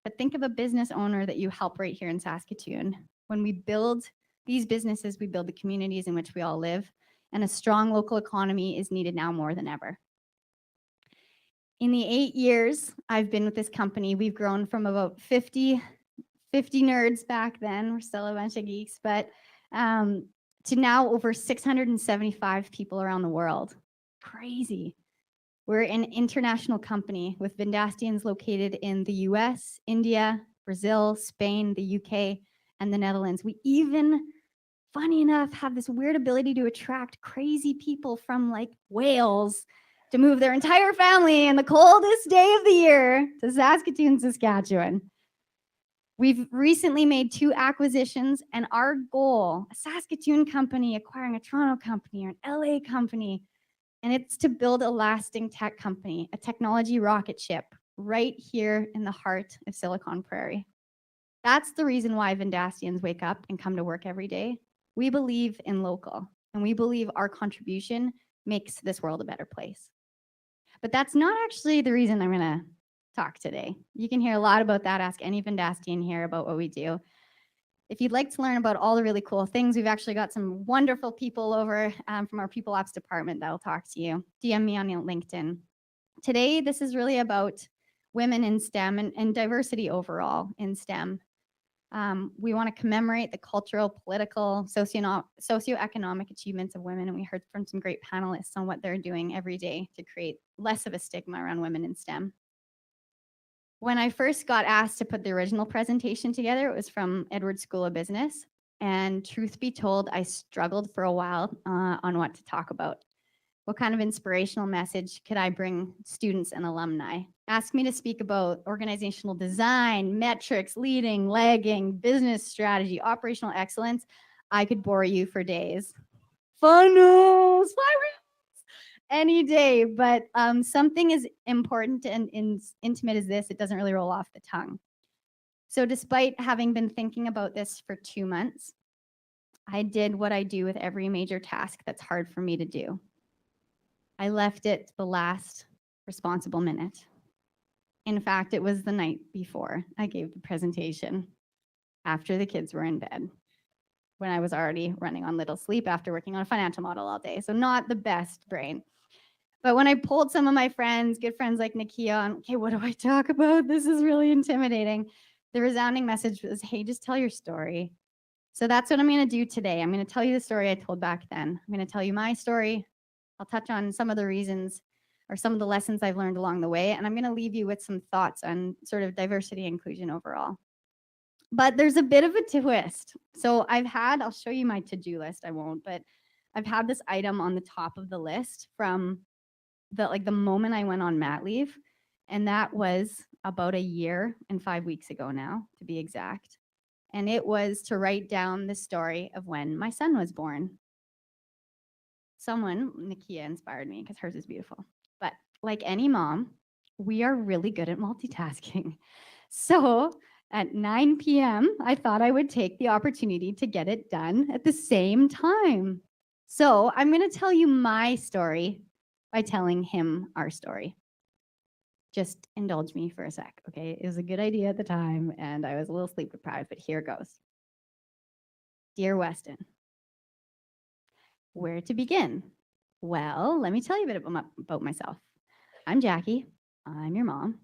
but think of a business owner that you help right here in Saskatoon. When we build these businesses, we build the communities in which we all live, and a strong local economy is needed now more than ever. In the 8 years I've been with this company, we've grown from about 50 nerds back then, we're still a bunch of geeks, but to now over 675 people around the world. Crazy. We're an international company with Vendastians located in the US, India, Brazil, Spain, the UK, and the Netherlands. We even funny enough, have this weird ability to attract crazy people from like Wales to move their entire family in the coldest day of the year to Saskatoon, Saskatchewan. We've recently made 2 acquisitions, and our goal, a Saskatoon company acquiring a Toronto company or an LA company, and it's to build a lasting tech company, a technology rocket ship right here in the heart of Silicon Prairie. That's the reason why Vendastians wake up and come to work every day. We believe in local, and we believe our contribution makes this world a better place. But that's not actually the reason I'm going to talk today. You can hear a lot about that. Ask any Vendastian here about what we do. If you'd like to learn about all the really cool things, we've actually got some wonderful people over from our People Ops department that'll talk to you. DM me on LinkedIn. Today, this is really about women in STEM and diversity overall in STEM. We want to commemorate the cultural, political, socioeconomic achievements of women, and we heard from some great panelists on what they're doing every day to create less of a stigma around women in STEM. When I first got asked to put the original presentation together, it was from Edwards School of Business, and truth be told, I struggled for a while on what to talk about. What kind of inspirational message could I bring students and alumni? Ask me to speak about organizational design, metrics, leading, lagging, business strategy, operational excellence. I could bore you for days. Funnels, any day, but something as important and intimate as this, it doesn't really roll off the tongue. So despite having been thinking about this for 2 months, I did what I do with every major task that's hard for me to do. I left it to the last responsible minute. In fact, it was the night before I gave the presentation, after the kids were in bed, when I was already running on little sleep after working on a financial model all day. So not the best brain. But when I pulled some of my friends, good friends like Nakia, on, okay, what do I talk about? This is really intimidating. The resounding message was, hey, just tell your story. So that's what I'm going to do today. I'm going to tell you the story I told back then. I'm going to tell you my story. I'll touch on some of the reasons or some of the lessons I've learned along the way, and I'm going to leave you with some thoughts on sort of diversity and inclusion overall. But there's a bit of a twist. So I'll show you my to-do list, I won't, but I've had this item on the top of the list from the moment I went on mat leave, and that was about 1 year and 5 weeks ago now, to be exact. And it was to write down the story of when my son was born. Someone, Nakia, inspired me because hers is beautiful. But like any mom, we are really good at multitasking. So at 9 p.m., I thought I would take the opportunity to get it done at the same time. So I'm going to tell you my story by telling him our story. Just indulge me for a sec, okay? It was a good idea at the time, and I was a little sleep deprived, but here goes. Dear Weston, where to begin? Well, let me tell you a bit about myself. I'm Jackie. I'm your mom.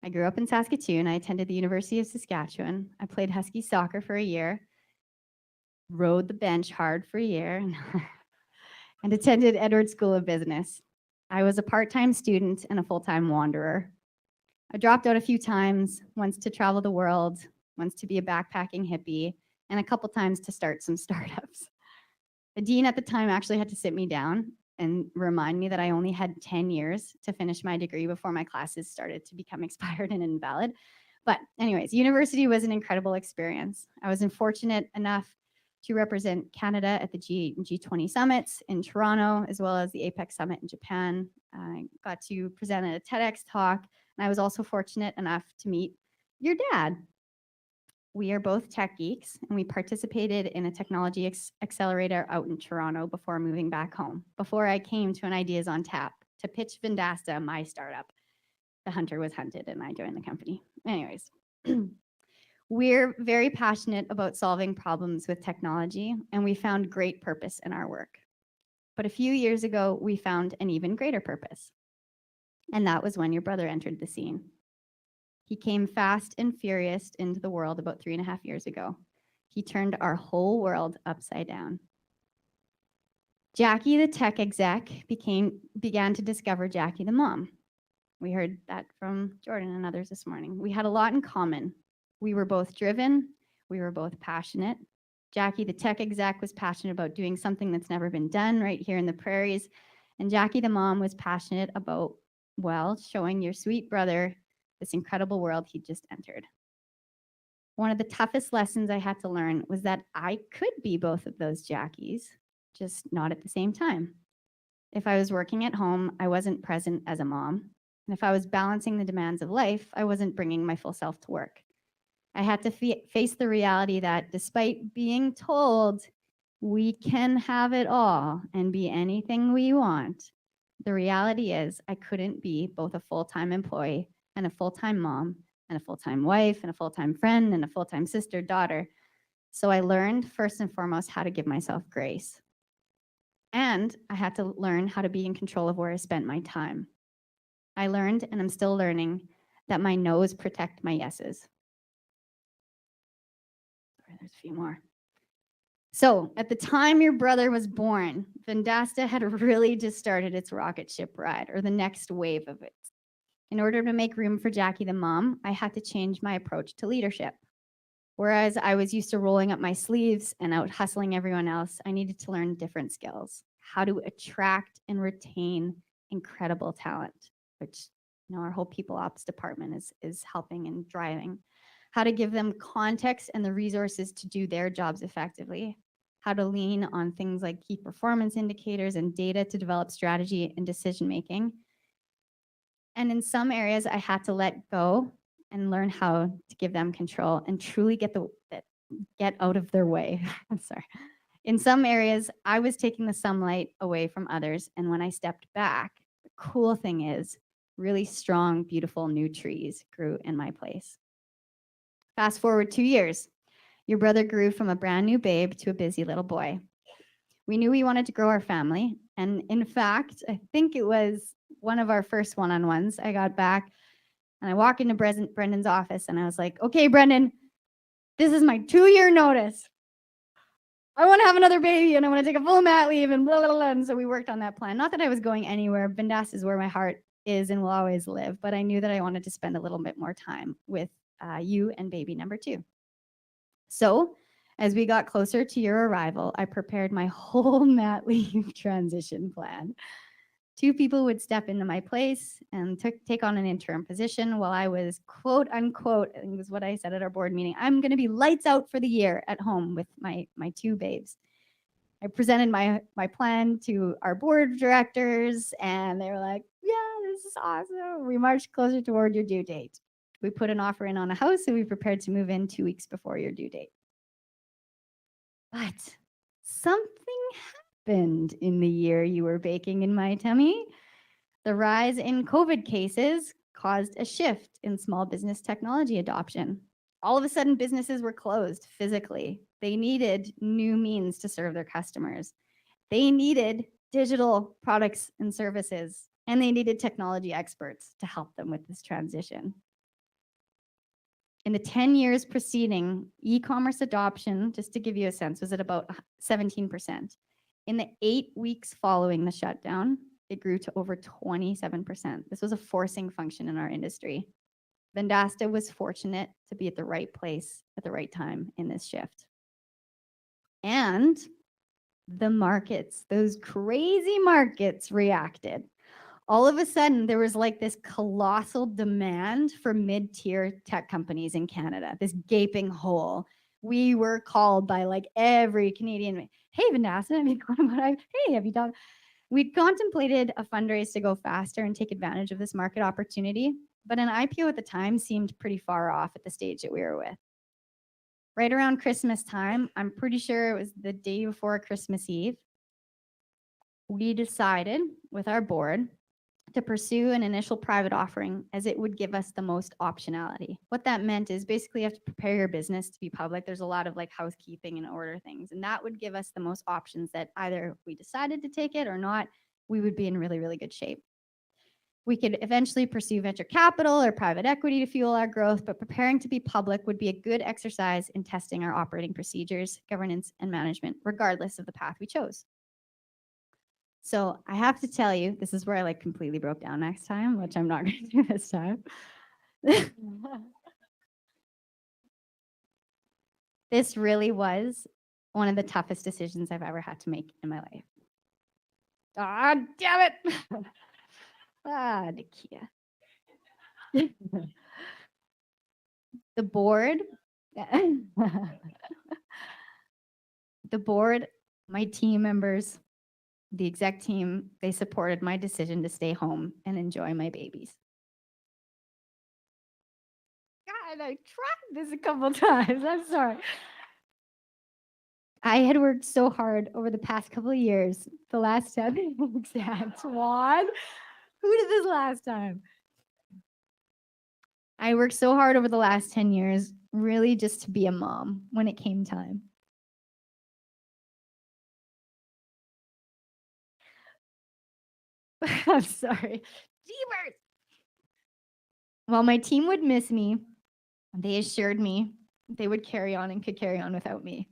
I grew up in Saskatoon. I attended the University of Saskatchewan. I played Husky soccer for 1 year, rode the bench hard for 1 year, and attended Edwards School of Business. I was a part-time student and a full-time wanderer. I dropped out a few times, once to travel the world, once to be a backpacking hippie, and a couple times to start some startups. The dean at the time actually had to sit me down and remind me that I only had 10 years to finish my degree before my classes started to become expired and invalid. But anyways, university was an incredible experience. I was fortunate enough to represent Canada at the G20 summits in Toronto, as well as the APEC summit in Japan. I got to present at a TEDx talk, and I was also fortunate enough to meet your dad. We are both tech geeks, and we participated in a technology accelerator out in Toronto before moving back home, before I came to an Ideas on Tap to pitch Vendasta, my startup. The hunter was hunted, and I joined the company. Anyways, we're very passionate about solving problems with technology, and we found great purpose in our work. But a few years ago, we found an even greater purpose, and that was when your brother entered the scene. He came fast and furious into the world about 3.5 years ago. He turned our whole world upside down. Jackie, the tech exec, began to discover Jackie, the mom. We heard that from Jordan and others this morning. We had a lot in common. We were both driven, we were both passionate, Jackie, the tech exec, was passionate about doing something that's never been done right here in the prairies. And Jackie, the mom, was passionate about, well, showing your sweet brother this incredible world he just entered. One of the toughest lessons I had to learn was that I could be both of those Jackies, just not at the same time. If I was working at home, I wasn't present as a mom. And if I was balancing the demands of life, I wasn't bringing my full self to work. I had to face the reality that despite being told we can have it all and be anything we want, the reality is I couldn't be both a full-time employee and a full-time mom and a full-time wife and a full-time friend and a full-time sister, daughter. So I learned first and foremost how to give myself grace. And I had to learn how to be in control of where I spent my time. I learned, and I'm still learning, that my no's protect my yeses. Sorry, there's a few more. So at the time your brother was born, Vendasta had really just started its rocket ship ride, or the next wave of it. In order to make room for Jackie the mom, I had to change my approach to leadership. Whereas I was used to rolling up my sleeves and out hustling everyone else, I needed to learn different skills. How to attract and retain incredible talent, which our whole people ops department is helping and driving. How to give them context and the resources to do their jobs effectively. How to lean on things like key performance indicators and data to develop strategy and decision making. And in some areas, I had to let go and learn how to give them control and truly get out of their way. I'm sorry. In some areas, I was taking the sunlight away from others. And when I stepped back, the cool thing is really strong, beautiful new trees grew in my place. Fast forward 2 years, your brother grew from a brand new babe to a busy little boy. We knew we wanted to grow our family. And in fact, I think it was one of our first one-on-ones. I got back and I walk into Brendan's office and I was like, okay, Brendan, this is my 2-year notice. I want to have another baby and I want to take a full mat leave and blah, blah, blah. And so we worked on that plan. Not that I was going anywhere. Vendasta is where my heart is and will always live. But I knew that I wanted to spend a little bit more time with you and baby number 2. So as we got closer to your arrival, I prepared my whole mat leave transition plan. 2 people would step into my place and take on an interim position while I was, quote unquote, I think it was what I said at our board meeting, I'm going to be lights out for the year at home with my 2 babes. I presented my plan to our board of directors and they were like, yeah, this is awesome. We marched closer toward your due date. We put an offer in on a house and we prepared to move in 2 weeks before your due date. But something happened in the year you were baking in my tummy. The rise in COVID cases caused a shift in small business technology adoption. All of a sudden, businesses were closed physically. They needed new means to serve their customers. They needed digital products and services, and they needed technology experts to help them with this transition. In the 10 years preceding, e-commerce adoption, just to give you a sense, was at about 17%. In the 8 weeks following the shutdown, it grew to over 27%. This was a forcing function in our industry. Vendasta was fortunate to be at the right place at the right time in this shift. And the markets, those crazy markets reacted. All of a sudden, there was like this colossal demand for mid-tier tech companies in Canada, this gaping hole. We were called by like every Canadian, hey, Vendasta, hey, have you done? We'd contemplated a fundraise to go faster and take advantage of this market opportunity, but an IPO at the time seemed pretty far off at the stage that we were with. Right around Christmas time, I'm pretty sure it was the day before Christmas Eve, we decided with our board to pursue an initial private offering as it would give us the most optionality. What that meant is basically you have to prepare your business to be public. There's a lot of like housekeeping and order things, and that would give us the most options that either if we decided to take it or not, we would be in really, really good shape. We could eventually pursue venture capital or private equity to fuel our growth, but preparing to be public would be a good exercise in testing our operating procedures, governance, and management, regardless of the path we chose. So I have to tell you, this is where I like completely broke down next time, which I'm not going to do this time. This really was one of the toughest decisions I've ever had to make in my life. Ah, damn it. Ah, Nakia. The board, the board, my team members, the exec team, they supported my decision to stay home and enjoy my babies. God, I tried this a couple times. I'm sorry. I had worked so hard over the past couple of years. The last time, exact one. Who did this last time? I worked so hard over the last 10 years, really just to be a mom when it came time. I'm sorry. Jeebers! While my team would miss me, they assured me they would carry on and could carry on without me.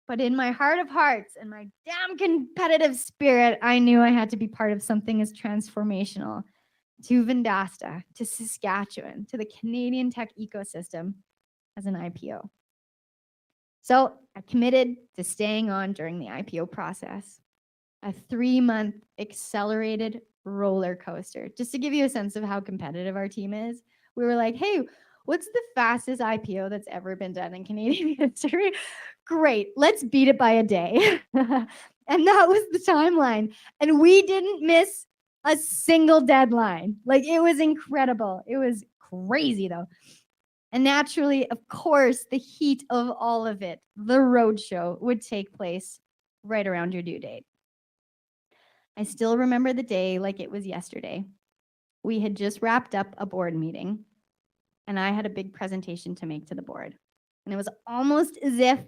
But in my heart of hearts and my damn competitive spirit, I knew I had to be part of something as transformational to Vendasta, to Saskatchewan, to the Canadian tech ecosystem as an IPO. So I committed to staying on during the IPO process, a 3-month accelerated roller coaster. Just to give you a sense of how competitive our team is, we were like, hey, what's the fastest IPO that's ever been done in Canadian history? Great, let's beat it by a day. And that was the timeline. And we didn't miss a single deadline. Like, it was incredible. It was crazy though. And naturally, of course, the heat of all of it, the roadshow, would take place right around your due date. I still remember the day like it was yesterday. We had just wrapped up a board meeting, and I had a big presentation to make to the board. And it was almost as if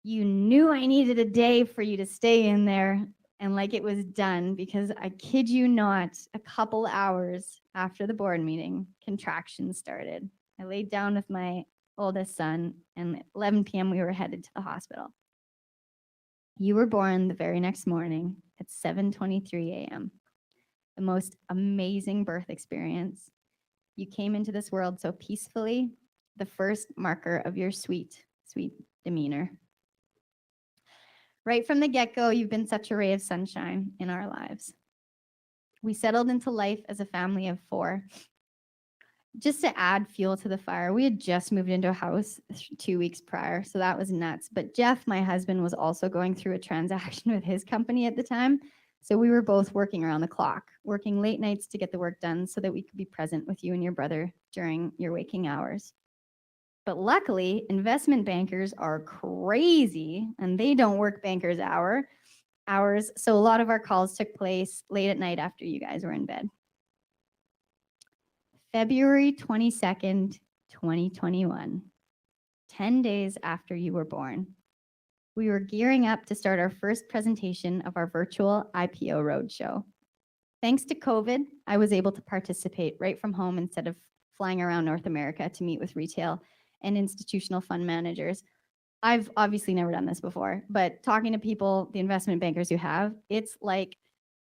you knew I needed a day for you to stay in there, and like it was done, because I kid you not, a couple hours after the board meeting, contractions started. I laid down with my oldest son, and at 11 p.m. we were headed to the hospital. You were born the very next morning at 7:23 a.m. The most amazing birth experience. You came into this world so peacefully, the first marker of your sweet, sweet demeanor. Right from the get-go, you've been such a ray of sunshine in our lives. We settled into life as a family of 4. Just to add fuel to the fire, we had just moved into a house 2 weeks prior, so that was nuts. But Jeff, my husband, was also going through a transaction with his company at the time. So we were both working around the clock, working late nights to get the work done so that we could be present with you and your brother during your waking hours. But luckily, investment bankers are crazy and they don't work bankers' hours. So a lot of our calls took place late at night after you guys were in bed. February 22nd, 2021, 10 days after you were born, we were gearing up to start our first presentation of our virtual IPO roadshow. Thanks to COVID, I was able to participate right from home instead of flying around North America to meet with retail and institutional fund managers. I've obviously never done this before, but talking to people, the investment bankers who have, it's like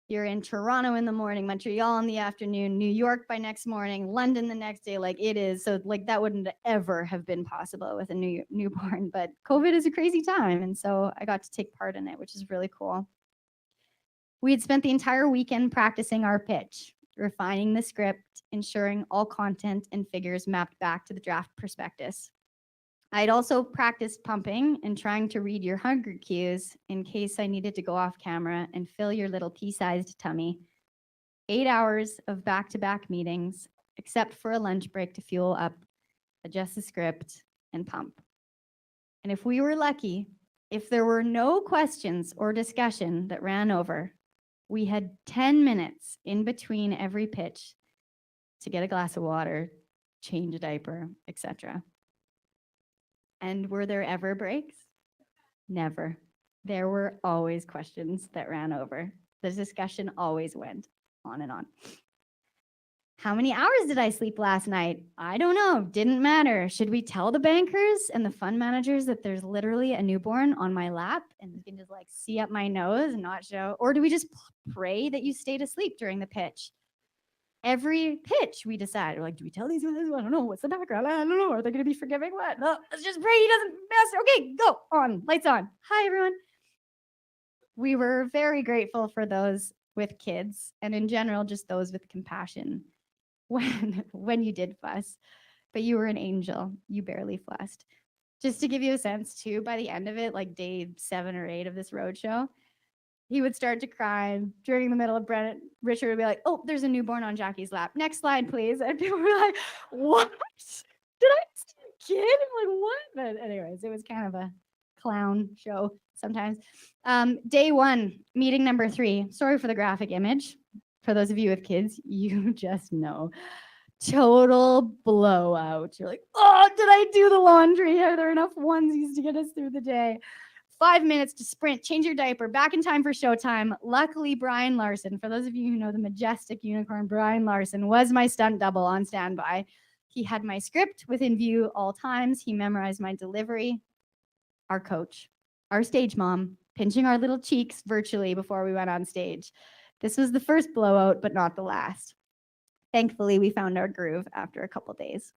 you're in Toronto in the morning, Montreal in the afternoon, New York by next morning, London the next day, like it is. So like that wouldn't ever have been possible with a newborn, but COVID is a crazy time. And so I got to take part in it, which is really cool. We had spent the entire weekend practicing our pitch, refining the script, ensuring all content and figures mapped back to the draft prospectus. I'd also practiced pumping and trying to read your hunger cues in case I needed to go off camera and fill your little pea-sized tummy. 8 hours of back-to-back meetings, except for a lunch break to fuel up, adjust the script, and pump. And if we were lucky, if there were no questions or discussion that ran over, we had 10 minutes in between every pitch to get a glass of water, change a diaper, etc. And were there ever breaks? Never. There were always questions that ran over. The discussion always went on and on. How many hours did I sleep last night? I don't know. Didn't matter. Should we tell the bankers and the fund managers that there's literally a newborn on my lap and you can just like see up my nose and not show? Or do we just pray that you stayed asleep during the pitch? Every pitch we decided, we're like, do we tell these guys? I don't know. What's the background? I don't know. Are they going to be forgiving? What? No, let's just pray he doesn't mess. Okay, go on. Lights on. Hi, everyone. We were very grateful for those with kids and in general, just those with compassion when you did fuss. But you were an angel. You barely fussed. Just to give you a sense too, by the end of it, like day 7 or 8 of this roadshow, he would start to cry during the middle of Brennan. Richard would be like, oh, there's a newborn on Jackie's lap. Next slide, please. And people were like, what? Did I see a kid? I'm like, what? But anyways, it was kind of a clown show sometimes. Day 1, meeting number 3. Sorry for the graphic image. For those of you with kids, you just know. Total blowout. You're like, oh, did I do the laundry? Are there enough onesies to get us through the day? 5 minutes to sprint, change your diaper, back in time for showtime. Luckily, Brian Larson, for those of you who know the majestic unicorn, Brian Larson was my stunt double on standby. He had my script within view all times. He memorized my delivery. Our coach, our stage mom, pinching our little cheeks virtually before we went on stage. This was the first blowout, but not the last. Thankfully, we found our groove after a couple days.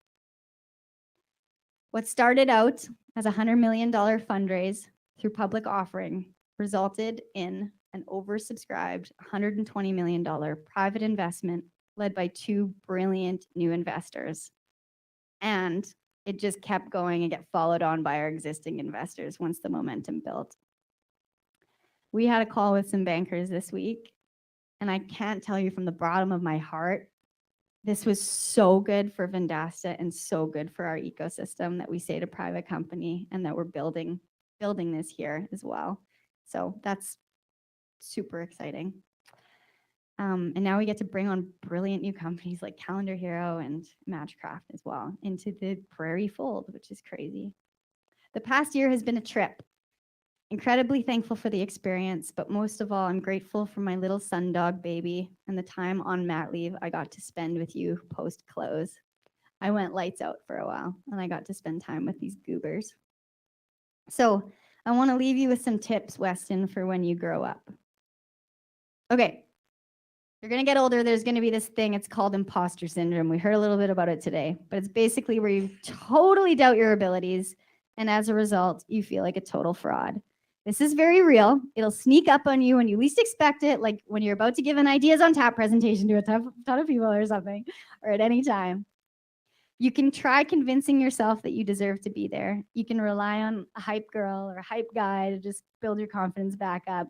What started out as a $100 million fundraise through public offering resulted in an oversubscribed $120 million private investment led by 2 brilliant new investors. And it just kept going and get followed on by our existing investors once the momentum built. We had a call with some bankers this week, and I can't tell you from the bottom of my heart, this was so good for Vendasta and so good for our ecosystem that we stayed a private company and that we're building this here as well. So that's super exciting. And now we get to bring on brilliant new companies like Calendar Hero and Matchcraft as well into the Prairie fold, which is crazy. The past year has been a trip. Incredibly thankful for the experience, but most of all, I'm grateful for my little sun dog baby and the time on mat leave I got to spend with you post-close. I went lights out for a while, and I got to spend time with these goobers. So I want to leave you with some tips, Weston, for when you grow up. Okay, you're going to get older. There's going to be this thing. It's called imposter syndrome. We heard a little bit about it today, but it's basically where you totally doubt your abilities, and as a result, you feel like a total fraud. This is very real. It'll sneak up on you when you least expect it, like when you're about to give an ideas on tap presentation to a ton of people or something, or at any time. You can try convincing yourself that you deserve to be there. You can rely on a hype girl or a hype guy to just build your confidence back up.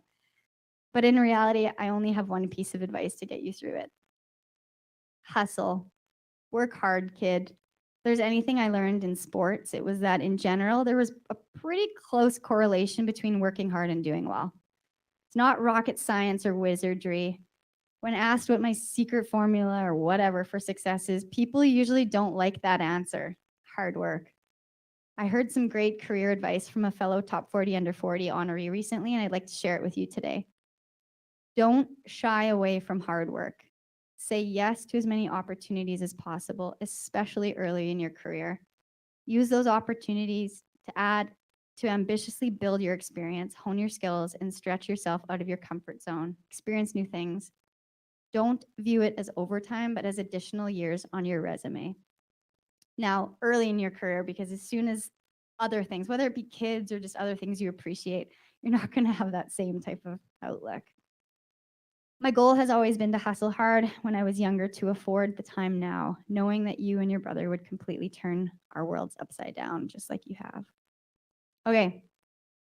But in reality, I only have one piece of advice to get you through it. Hustle. Work hard, kid. If there's anything I learned in sports, it was that in general, there was a pretty close correlation between working hard and doing well. It's not rocket science or wizardry. When asked what my secret formula or whatever for success is, people usually don't like that answer. Hard work. I heard some great career advice from a fellow top 40 under 40 honoree recently, and I'd like to share it with you today. Don't shy away from hard work. Say yes to as many opportunities as possible, especially early in your career. Use those opportunities to ambitiously build your experience, hone your skills, and stretch yourself out of your comfort zone. Experience new things. Don't view it as overtime, but as additional years on your resume. Now, early in your career, because as soon as other things, whether it be kids or just other things you appreciate, you're not going to have that same type of outlook. My goal has always been to hustle hard when I was younger to afford the time now, knowing that you and your brother would completely turn our worlds upside down, just like you have. Okay,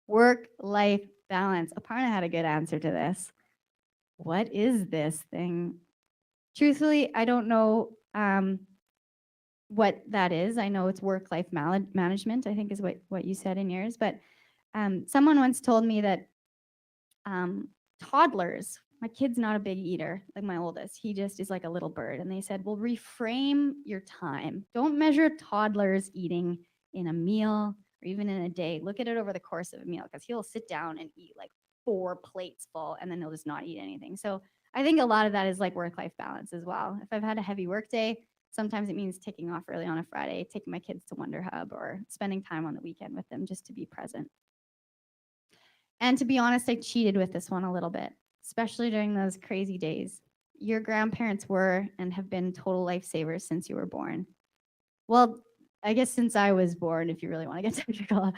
work-life balance. Aparna had a good answer to this. What is this thing? Truthfully, I don't know what that is. I know it's work-life management, I think is what you said in yours. But someone once told me that toddlers, my kid's not a big eater, like my oldest. He just is like a little bird. And they said, well, reframe your time. Don't measure toddlers eating in a meal or even in a day. Look at it over the course of a meal, because he'll sit down and eat like 4 plates full and then he'll just not eat anything. So I think a lot of that is like work-life balance as well. If I've had a heavy work day, sometimes it means taking off early on a Friday, taking my kids to Wonder Hub, or spending time on the weekend with them just to be present. And to be honest, I cheated with this one a little bit, especially during those crazy days. Your grandparents were and have been total lifesavers since you were born. Well, I guess since I was born, if you really want to get technical.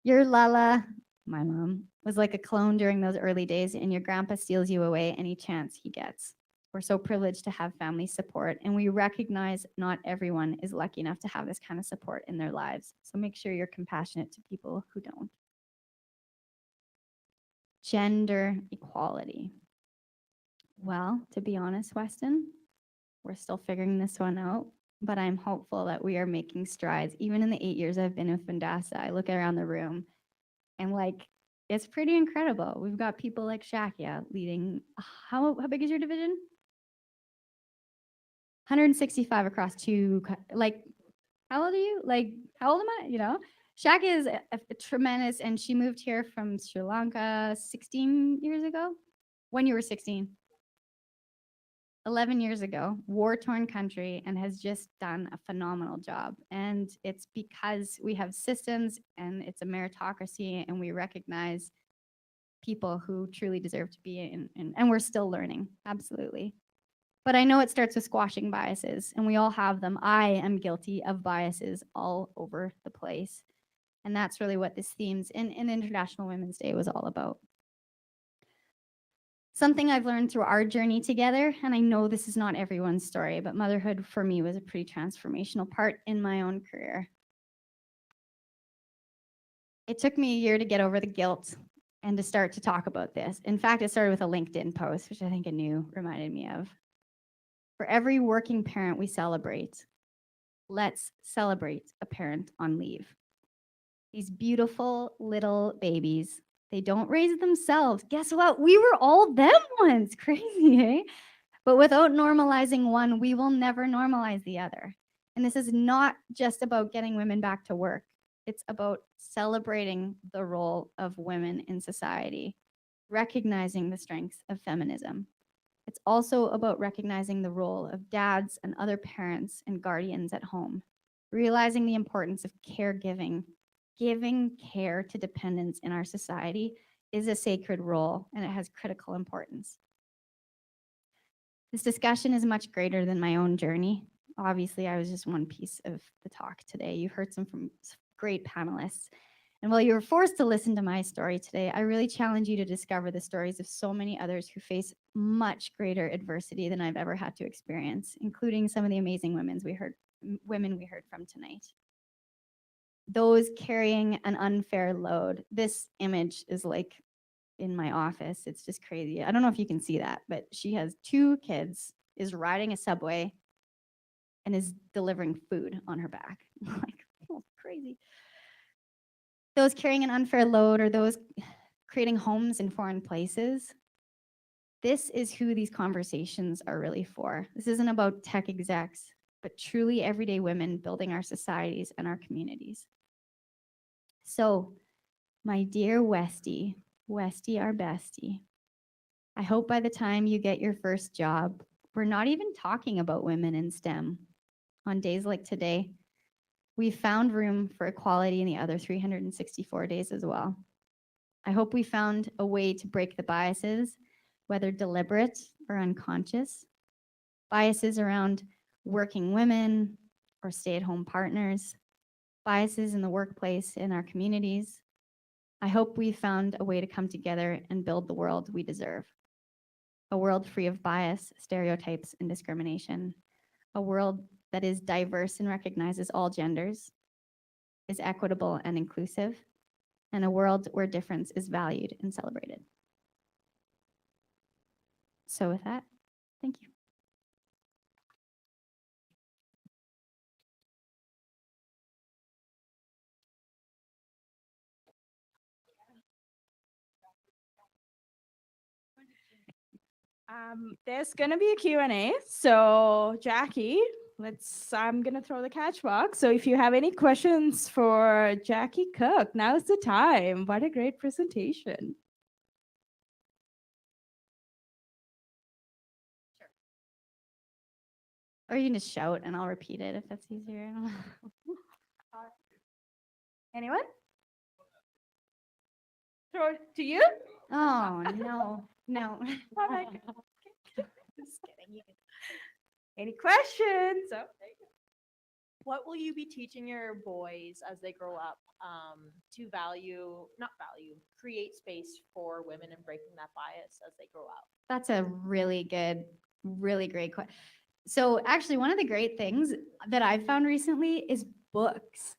Your Lala, my mom, was like a clone during those early days, and your grandpa steals you away any chance he gets. We're so privileged to have family support, and we recognize not everyone is lucky enough to have this kind of support in their lives. So make sure you're compassionate to people who don't. Gender equality. Well, to be honest, Weston, we're still figuring this one out, but I'm hopeful that we are making strides. Even in the 8 years I've been with Vendasta, I look around the room and like, it's pretty incredible. We've got people like Shakia leading, how big is your division? 165 across two, like, how old are you? Like, how old am I? You know, Shakia is a tremendous, and she moved here from Sri Lanka 16 years ago, when you were 16. 11 years ago, war-torn country, and has just done a phenomenal job. And it's because we have systems and it's a meritocracy, and we recognize people who truly deserve to be in, and we're still learning, absolutely. But I know it starts with squashing biases, and we all have them. I am guilty of biases all over the place. And that's really what this themes in International Women's Day was all about. Something I've learned through our journey together, and I know this is not everyone's story, but motherhood for me was a pretty transformational part in my own career. It took me a year to get over the guilt and to start to talk about this. In fact, it started with a LinkedIn post, which I think Anu reminded me of. For every working parent we celebrate, let's celebrate a parent on leave. These beautiful little babies, they don't raise themselves. Guess what? We were all them once. Crazy, eh? But without normalizing one, we will never normalize the other. And this is not just about getting women back to work. It's about celebrating the role of women in society, recognizing the strengths of feminism. It's also about recognizing the role of dads and other parents and guardians at home, realizing the importance of caregiving. Giving care to dependents in our society is a sacred role, and it has critical importance. This discussion is much greater than my own journey. Obviously, I was just one piece of the talk today. You heard some from great panelists. And while you were forced to listen to my story today, I really challenge you to discover the stories of so many others who face much greater adversity than I've ever had to experience, including some of the amazing women we heard from tonight. Those carrying an unfair load. This image is like in my office. It's just crazy. I don't know if you can see that, but she has 2 kids, is riding a subway, and is delivering food on her back. Like, oh, crazy. Those carrying an unfair load, or those creating homes in foreign places. This is who these conversations are really for. This isn't about tech execs, but truly everyday women building our societies and our communities. So, my dear Westie, our bestie, I hope by the time you get your first job, we're not even talking about women in STEM. On days like today, we've found room for equality in the other 364 days as well. I hope we found a way to break the biases, whether deliberate or unconscious, biases around working women or stay-at-home partners, biases in the workplace, in our communities. I hope we found a way to come together and build the world we deserve. A world free of bias, stereotypes, and discrimination. A world that is diverse and recognizes all genders, is equitable and inclusive, and a world where difference is valued and celebrated. So with that, thank you. There's gonna be a Q&A. So Jackie, I'm gonna throw the catch box. So if you have any questions for Jackie Cook, now's the time. What a great presentation. Or you can just shout and I'll repeat it if that's easier. Anyone? Throw it to you? Oh, no. Oh my Just kidding. You can. Any questions? So, what will you be teaching your boys as they grow up to create space for women and breaking that bias as they grow up? That's a really good, really great question. So actually, one of the great things that I've found recently is books.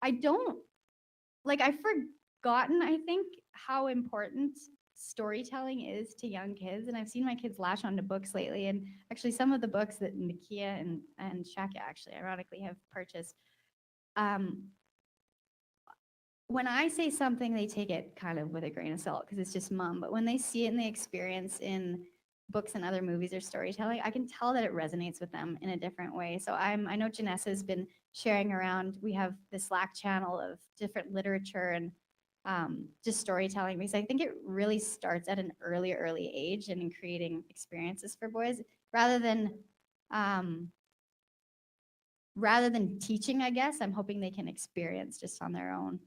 I've forgotten, I think, how important storytelling is to young kids. And I've seen my kids lash onto books lately. And actually, some of the books that Nakia and Shaka actually, ironically, have purchased. When I say something, they take it kind of with a grain of salt because it's just mom. But when they see it and they experience in books and other movies or storytelling, I can tell that it resonates with them in a different way. So I know Janessa's been sharing around. We have the Slack channel of different literature and just storytelling because I think it really starts at an early age and in creating experiences for boys rather than teaching, I guess. I'm hoping they can experience just on their own.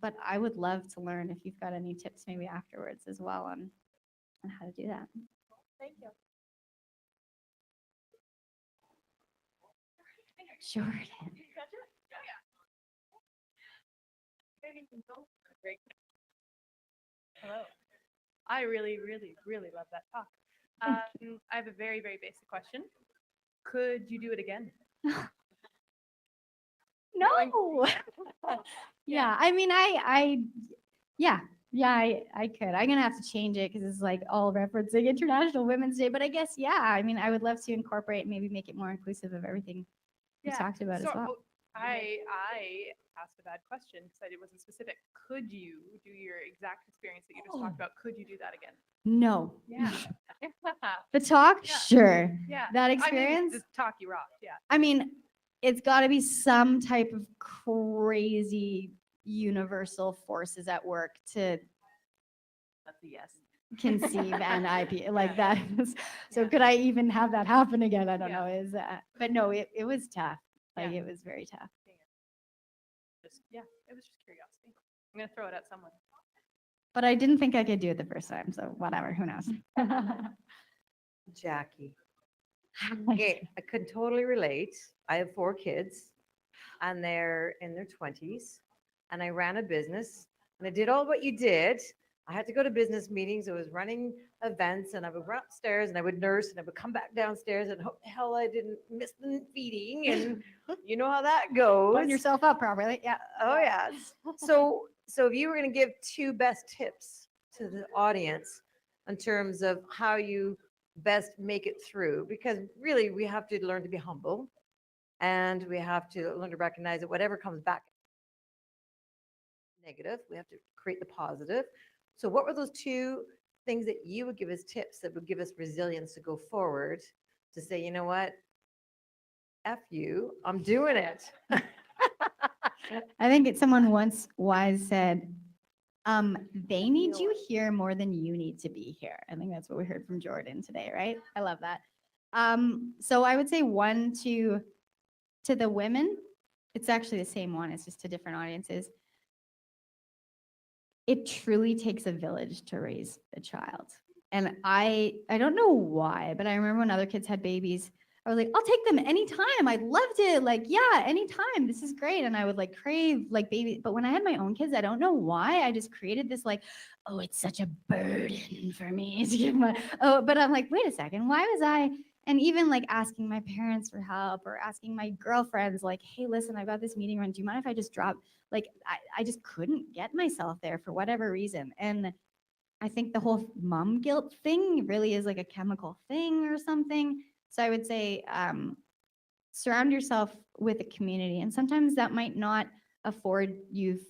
But I would love to learn if you've got any tips maybe afterwards as well on how to do that. Thank you. Jordan. Hello. I really, really, really love that talk. I have a very, very basic question. Could you do it again? No. Yeah, I mean, I could. I'm gonna have to change it because it's like all referencing International Women's Day. But I guess, yeah, I mean, I would love to incorporate and maybe make it more inclusive of everything we talked about as well. I asked a bad question because I wasn't specific. Could you do your exact experience that you just talked about? Could you do that again? No. Yeah. The talk, Yeah. sure. Yeah. That I mean, experience. this talk you rocked. Yeah. I mean, it's got to be some type of crazy universal forces at work to That's a yes. conceive an IP like that. So could I even have that happen again? I don't Yeah. know. But no, it was tough. Like Yeah. it was very tough. It was just curiosity. I'm gonna throw it at someone. But I didn't think I could do it the first time. So whatever, who knows? Jackie. Okay, I could totally relate. I have 4 kids and they're in their 20s and I ran a business and I did all what you did. I had to go to business meetings. I was running events and I would run upstairs and I would nurse and I would come back downstairs and hope the hell I didn't miss the feeding and you know how that goes. Putting yourself up properly. Yeah. Oh yeah. So if you were going to give 2 best tips to the audience in terms of how you best make it through, because really we have to learn to be humble and we have to learn to recognize that whatever comes back negative, we have to create the positive. So what were those 2 things that you would give as tips that would give us resilience to go forward to say, you know what? F you, I'm doing it. I think someone once wise said, they need you here more than you need to be here. I think that's what we heard from Jordan today, right? I love that. So I would say one to the women, it's actually the same one, it's just to different audiences. It truly takes a village to raise a child. And I don't know why, but I remember when other kids had babies, I was like, I'll take them anytime. I'd love to, like, yeah, anytime. This is great. And I would like crave like baby. But when I had my own kids, I don't know why. I just created this like, oh, it's such a burden for me to give my, but I'm like, wait a second, why was I? And even like asking my parents for help or asking my girlfriends, like, hey, listen, I've got this meeting run. Do you mind if I just drop? Like, I just couldn't get myself there for whatever reason. And I think the whole mom guilt thing really is like a chemical thing or something. So I would say surround yourself with a community. And sometimes that might not afford you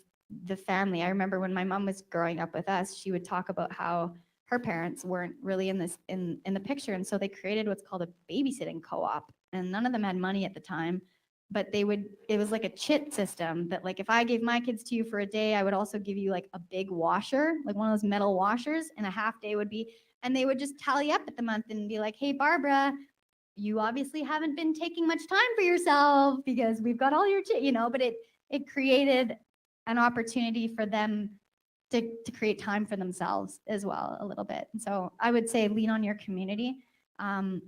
the family. I remember when my mom was growing up with us, she would talk about how her parents weren't really in the picture. And so they created what's called a babysitting co-op. And none of them had money at the time, but it was like a chit system that like if I gave my kids to you for a day, I would also give you like a big washer, like one of those metal washers, and a half day would be, and they would just tally up at the month and be like, hey, Barbara, you obviously haven't been taking much time for yourself because we've got all your, but it created an opportunity for them to create time for themselves as well a little bit. And so I would say lean on your community. and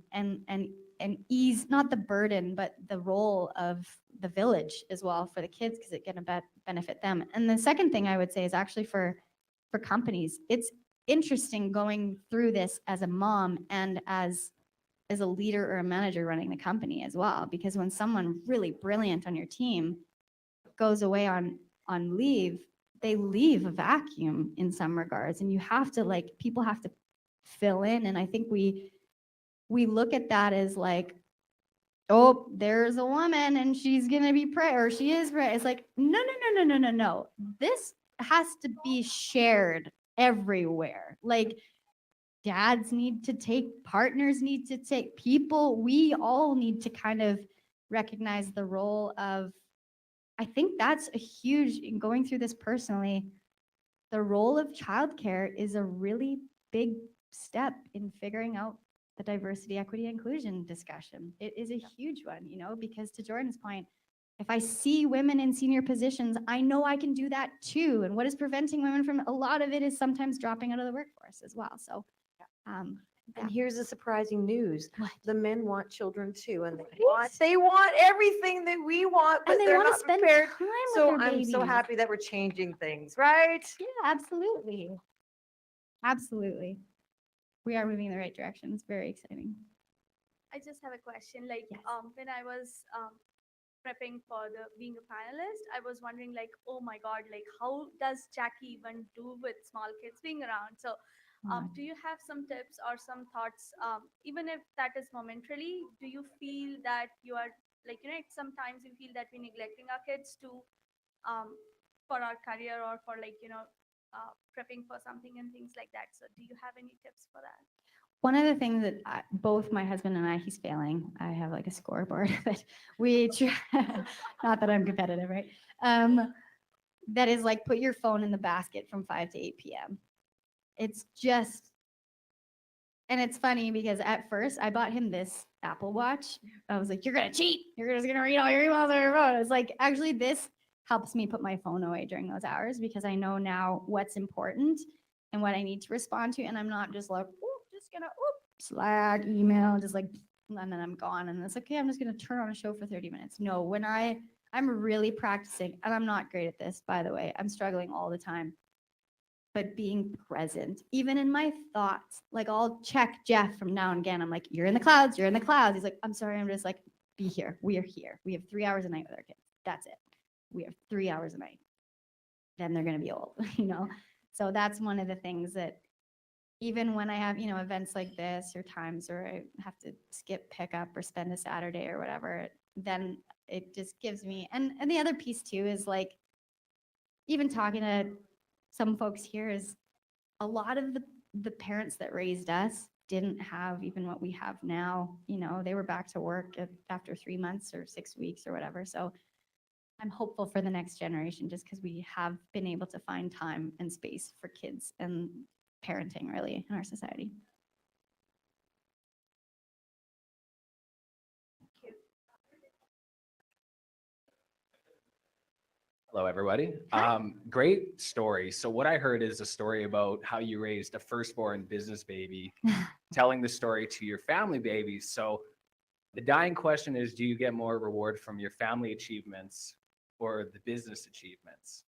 ease not the burden but the role of the village as well for the kids because it can benefit them. And the second thing I would say is actually for companies, it's interesting going through this as a mom and as a leader or a manager running the company as well, because when someone really brilliant on your team goes away on leave, they leave a vacuum in some regards, and you have to like people have to fill in. And I think we look at that as like, oh, there's a woman and she's gonna be or she is It's like, no, no, no, no, no, no, no. This has to be shared everywhere. Like dads need to take, partners need to take, people, we all need to kind of recognize the role of, I think that's a huge, in going through this personally, the role of childcare is a really big step in figuring out the diversity, equity, inclusion discussion. It is a huge one, you know, because to Jordan's point, if I see women in senior positions, I know I can do that too. And what is preventing women from, a lot of it is sometimes dropping out of the workforce as well. So, And here's the surprising news. What? The men want children too, and they want everything that we want, but and they they're want to not spend prepared. time So with their I'm so babies. happy that we're changing things, right? Yeah, absolutely. Absolutely. We are moving in the right direction. It's very exciting. I just have a question. Like, Yes. when I was prepping for the being a panelist, I was wondering, like, oh my God, like, how does Jackie even do with small kids being around? So, do you have some tips or some thoughts, even if that is momentarily? Do you feel that you are like, you know, sometimes you feel that we're neglecting our kids to for our career or for like, you know, prepping for something and things like that. So, do you have any tips for that? One of the things that both my husband and I, he's failing. I have like a scoreboard that we try, not that I'm competitive, right? That is like put your phone in the basket from 5 to 8 p.m. It's just, and it's funny because at first I bought him this Apple Watch. I was like, you're going to cheat. You're just going to read all your emails on your phone. It's like, actually, this helps me put my phone away during those hours because I know now what's important and what I need to respond to. And I'm not just like, oh, just gonna, Slack, email, just like, and then I'm gone. And it's okay, I'm just gonna turn on a show for 30 minutes. No, when I'm really practicing, and I'm not great at this, by the way, I'm struggling all the time, but being present, even in my thoughts, like I'll check Jeff from now and again. I'm like, you're in the clouds, you're in the clouds. He's like, I'm sorry, I'm just like, be here. We are here. We have 3 hours a night with our kids. That's it. We have 3 hours a night. Then they're going to be old, you know? So that's one of the things that even when I have, you know, events like this or times where I have to skip pickup or spend a Saturday or whatever, then it just gives me, and the other piece too is like, even talking to some folks here is a lot of the parents that raised us didn't have even what we have now. You know, they were back to work after 3 months or 6 weeks or whatever. So I'm hopeful for the next generation just because we have been able to find time and space for kids and parenting really in our society. Hello, everybody. Great story. So what I heard is a story about how you raised a firstborn business baby, telling the story to your family babies. So the dying question is, do you get more reward from your family achievements or the business achievements?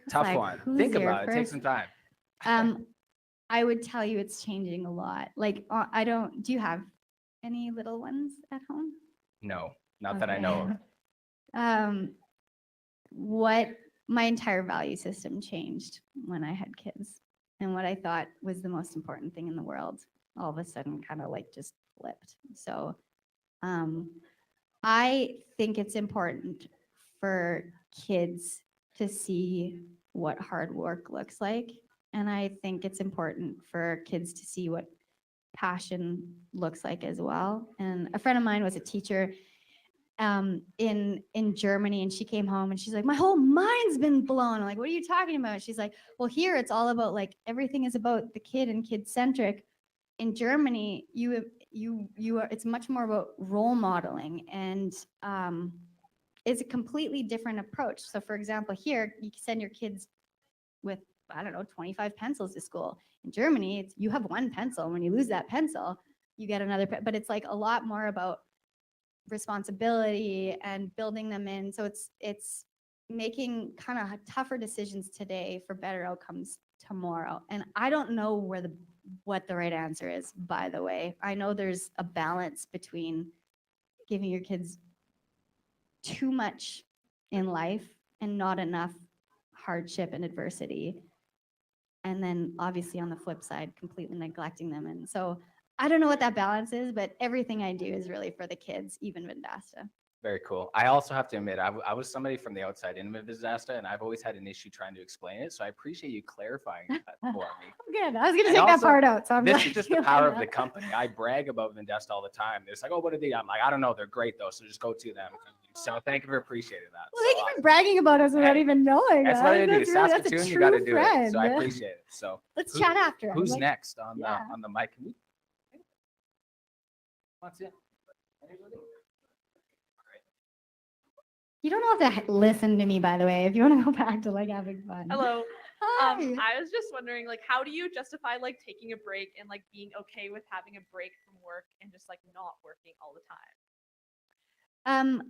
Tough like, one. who's Think there about it. Take first? some time. I would tell you it's changing a lot. Like, do you have any little ones at home? No, not that I know of. What my entire value system changed when I had kids, and what I thought was the most important thing in the world all of a sudden kind of like just flipped. So I think it's important for kids to see what hard work looks like, and I think it's important for kids to see what passion looks like as well. And a friend of mine was a teacher in Germany, and she came home and she's like, my whole mind's been blown. I'm like, what are you talking about? She's like, well, here it's all about like everything is about the kid and kid centric. In Germany, you are, it's much more about role modeling, and it's a completely different approach. So for example, here you send your kids with I don't know, 25 pencils to school. In Germany, it's, you have one pencil. When you lose that pencil, you get another, but it's like a lot more about responsibility and building them in. So it's making kind of tougher decisions today for better outcomes tomorrow. And I don't know what the right answer is, by the way. I know there's a balance between giving your kids too much in life and not enough hardship and adversity. And then obviously on the flip side, completely neglecting them. And so I don't know what that balance is, but everything I do is really for the kids, even Vendasta. Very cool. I also have to admit, I was somebody from the outside in Vendasta, and I've always had an issue trying to explain it. So I appreciate you clarifying that for me. Good. I was going to And take that also, part out. So I'm This glad is just you the power like of the that. company. I brag about Vendasta all the time. It's like, oh, what did they? I'm like, I don't know. They're great though. So just go to them. So thank you for appreciating that. Well, thank So, you for bragging about us without hey, even knowing that's us. what I do. That's really, that's a Saskatoon, you got to true do it. So I friend. appreciate it. So Let's who- chat after. Who's Like, next on yeah. the mic? Can we? What's it? Anybody? You don't have to listen to me, by the way, if you want to go back to like having fun. Hello. Hi. I was just wondering, like, how do you justify like taking a break and like being okay with having a break from work and just like not working all the time?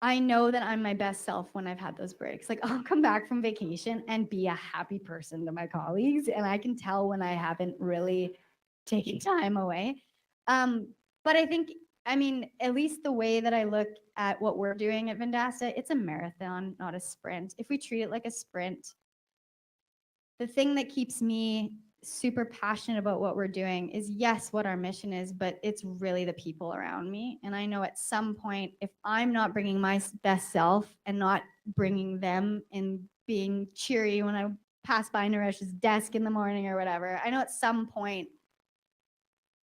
I know that I'm my best self when I've had those breaks. Like I'll come back from vacation and be a happy person to my colleagues, and I can tell when I haven't really taken time away. But I think, I mean, at least the way that I look at what we're doing at Vendasta, it's a marathon, not a sprint. If we treat it like a sprint, the thing that keeps me super passionate about what we're doing is, yes, what our mission is, but it's really the people around me. And I know at some point, if I'm not bringing my best self and not bringing them and being cheery when I pass by Naresh's desk in the morning or whatever, I know at some point,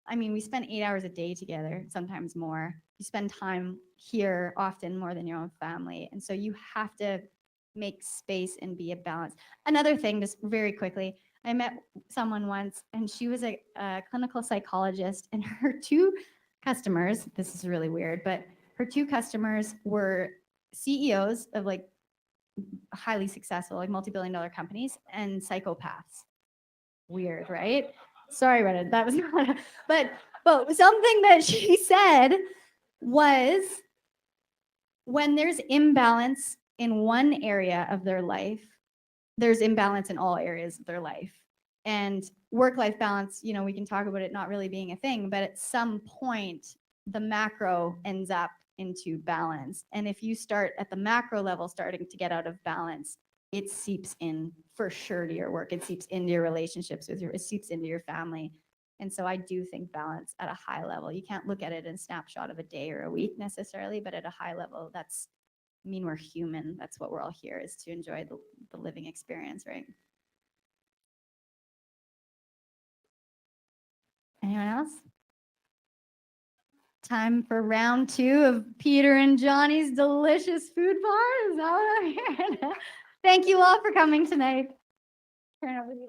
I mean, we spend 8 hours a day together, sometimes more. You spend time here often more than your own family. And so you have to make space and be a balance. Another thing, just very quickly, I met someone once and she was a clinical psychologist, and her two customers, this is really weird, but her two customers were CEOs of like highly successful, like multi-billion-dollar companies, and psychopaths. Weird, right? Sorry, Reddit, that was not, but something that she said was, when there's imbalance in one area of their life, there's imbalance in all areas of their life. And work-life balance, you know, we can talk about it not really being a thing, but at some point, the macro ends up into balance. And if you start at the macro level, starting to get out of balance, it seeps in for sure to your work. It seeps into your relationships it seeps into your family. And so I do think balance at a high level. You can't look at it in a snapshot of a day or a week necessarily, but at a high level, I mean, we're human. That's what we're all here, is to enjoy the living experience, right? Anyone else? Time for round 2 of Peter and Johnny's delicious food bar. Is that what I'm hearing? Thank you all for coming tonight. Turn over to you.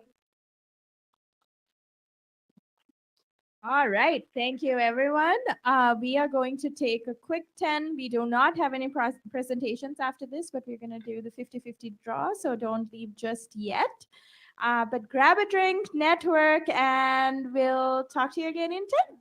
All right. Thank you, everyone. We are going to take a quick 10. We do not have any presentations after this, but we're going to do the 50-50 draw, so don't leave just yet. But grab a drink, network, and we'll talk to you again in 10.